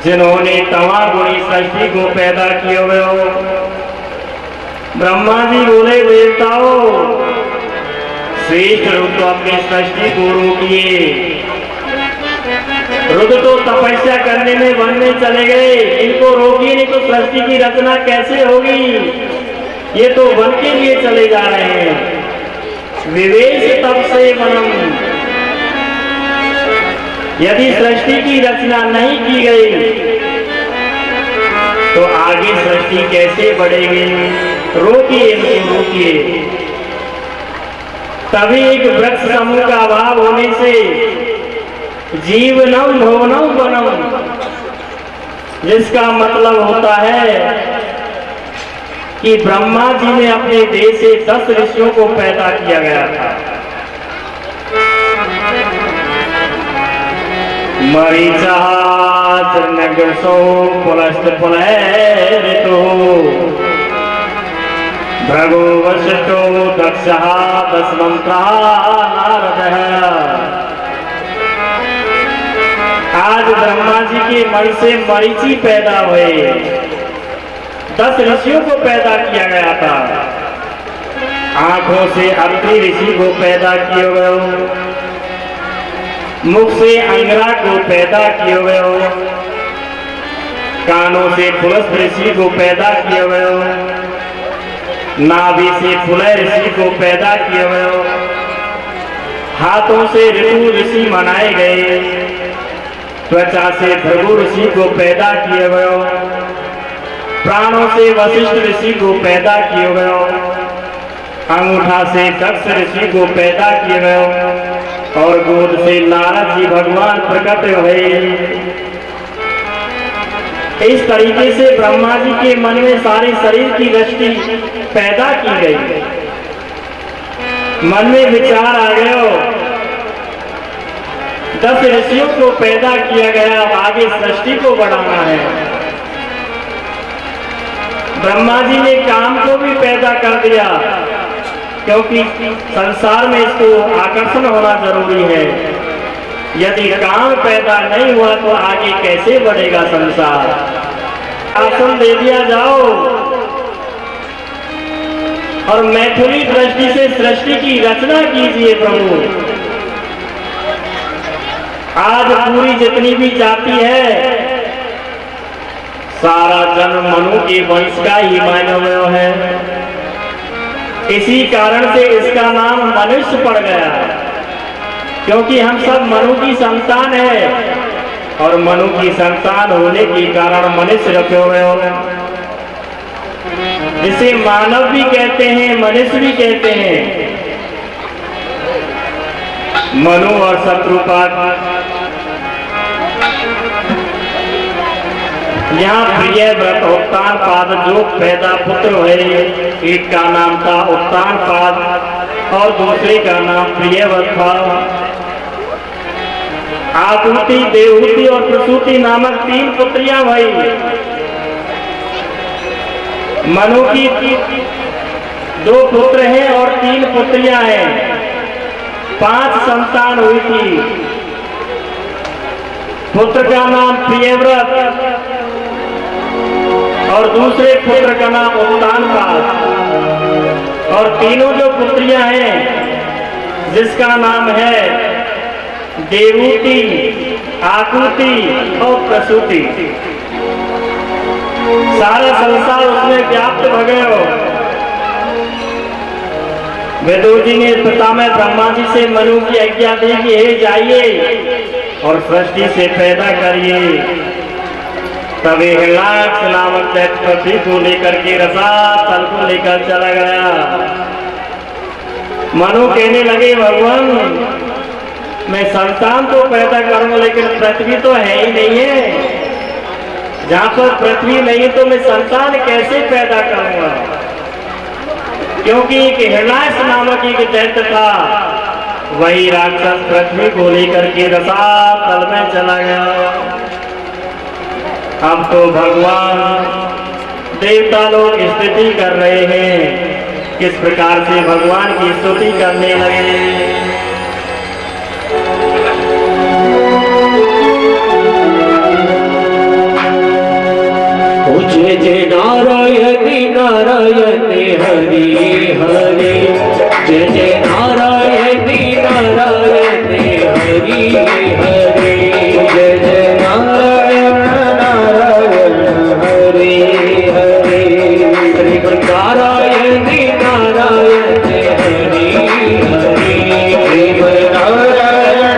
[SPEAKER 3] जिन्होंने तमा गुणी सृष्टि को पैदा किए हुए हो। ब्रह्मा जी बोले देवताओं, श्रेष्ठ रुद्र अपनी सृष्टि को रोकिए। रुद्र तो तपस्या करने में वन में चले गए, इनको रोकिए नहीं तो सृष्टि की रचना कैसे होगी। ये तो वन के लिए चले जा रहे हैं। विवेश तप से वनम, यदि सृष्टि की रचना नहीं की गई तो आगे सृष्टि कैसे बढ़ेगी। रोकिए इनको, रोकिए। तभी एक वृक्ष समूह का अभाव होने से जीवनम भुवनम वनम, जिसका मतलब होता है कि ब्रह्मा जी ने अपने देश से 10 ऋषियों को पैदा किया गया था। मरीचाच नगसो पुलस्त पुलैरितो भृगु वशिष्ठो दक्षः दशमंत्रः नारदः। आज ब्रह्मा जी के मन से मरीचि पैदा हुए, 10 ऋषियों को पैदा किया गया था। आंखों से अत्रि ऋषि को पैदा किए हुए हो, मुख से अंगरा को पैदा किए हुए हो, कानों से पुलस्त ऋषि को पैदा किए हुए हो, नाभि से फुलय ऋषि को पैदा किए हुए हो, हाथों से ऋतु ऋषि मनाए गए, त्वचा से भृगु ऋषि को पैदा किए हुए हो, प्राणों से वशिष्ठ ऋषि को पैदा किए हुए हो, अंगूठा से दक्ष ऋषि को पैदा किए हुए हो, और गोद से नारद जी भगवान प्रकट हुए। इस तरीके से ब्रह्मा जी के मन में सारे शरीर की दृष्टि पैदा की गई। मन में विचार आ गया, 10 ऋषियों को पैदा किया गया, अब आगे सृष्टि को बढ़ाना है। ब्रह्मा जी ने काम को भी पैदा कर दिया, क्योंकि संसार में इसको आकर्षण होना जरूरी है। यदि काम पैदा नहीं हुआ तो आगे कैसे बढ़ेगा संसार। आसन दे दिया जाओ और मैथुनी दृष्टि से सृष्टि की रचना कीजिए प्रभु। आज पूरी जितनी भी जाति है, सारा जन्म मनु के वंश का ही माना हुआ है। इसी कारण से इसका नाम मनुष्य पड़ गया, क्योंकि हम सब मनु की संतान है, और मनु की संतान होने के कारण मनुष्य रखे हुए हो। जिसे मानव भी कहते हैं, मनुष्य भी कहते हैं। मनु और शत्रुपात, यहाँ प्रिय व्रत उत्तान पाद जो पैदा पुत्र हुए, एक का नाम था उत्तान पाद और दूसरे का नाम प्रियव्रत था। आकुति, देवहूति और प्रसूति नामक 3 पुत्रियां हुई। मनु की 2 पुत्र हैं और 3 पुत्रियां हैं। 5 संतान हुई थी। पुत्र का नाम प्रियव्रत और दूसरे पुत्र का नाम उत्तान पाद, और तीनों जो पुत्रियां हैं जिसका नाम है देवहूति, आकुति और प्रसूति। सारा संसार उसमें व्याप्त हो गए हो। विदुर जी ने पितामह ब्रह्मा जी से मनु की आज्ञा दी कि हे जाइए और सृष्टि से पैदा करिए। तभी हिरणाक्ष नामक दैत्य पृथ्वी को लेकर के रसातल को लेकर चला गया। मनु कहने लगे भगवान मैं संतान तो पैदा करूंगा लेकिन पृथ्वी तो है ही नहीं है। जहां पर पृथ्वी नहीं तो मैं संतान कैसे पैदा करूंगा, क्योंकि एक हिरणाक्ष नामक एक दैत्य था, वही राक्षस पृथ्वी को लेकर के रसातल में चला गया। अब तो भगवान देवता लोग स्तुति कर रहे हैं, किस प्रकार से भगवान की स्तुति करने लगे।
[SPEAKER 4] जय जय नारायण नारायण हरि हरि, जय जय नारायण नारायण हरि हरि, जय जय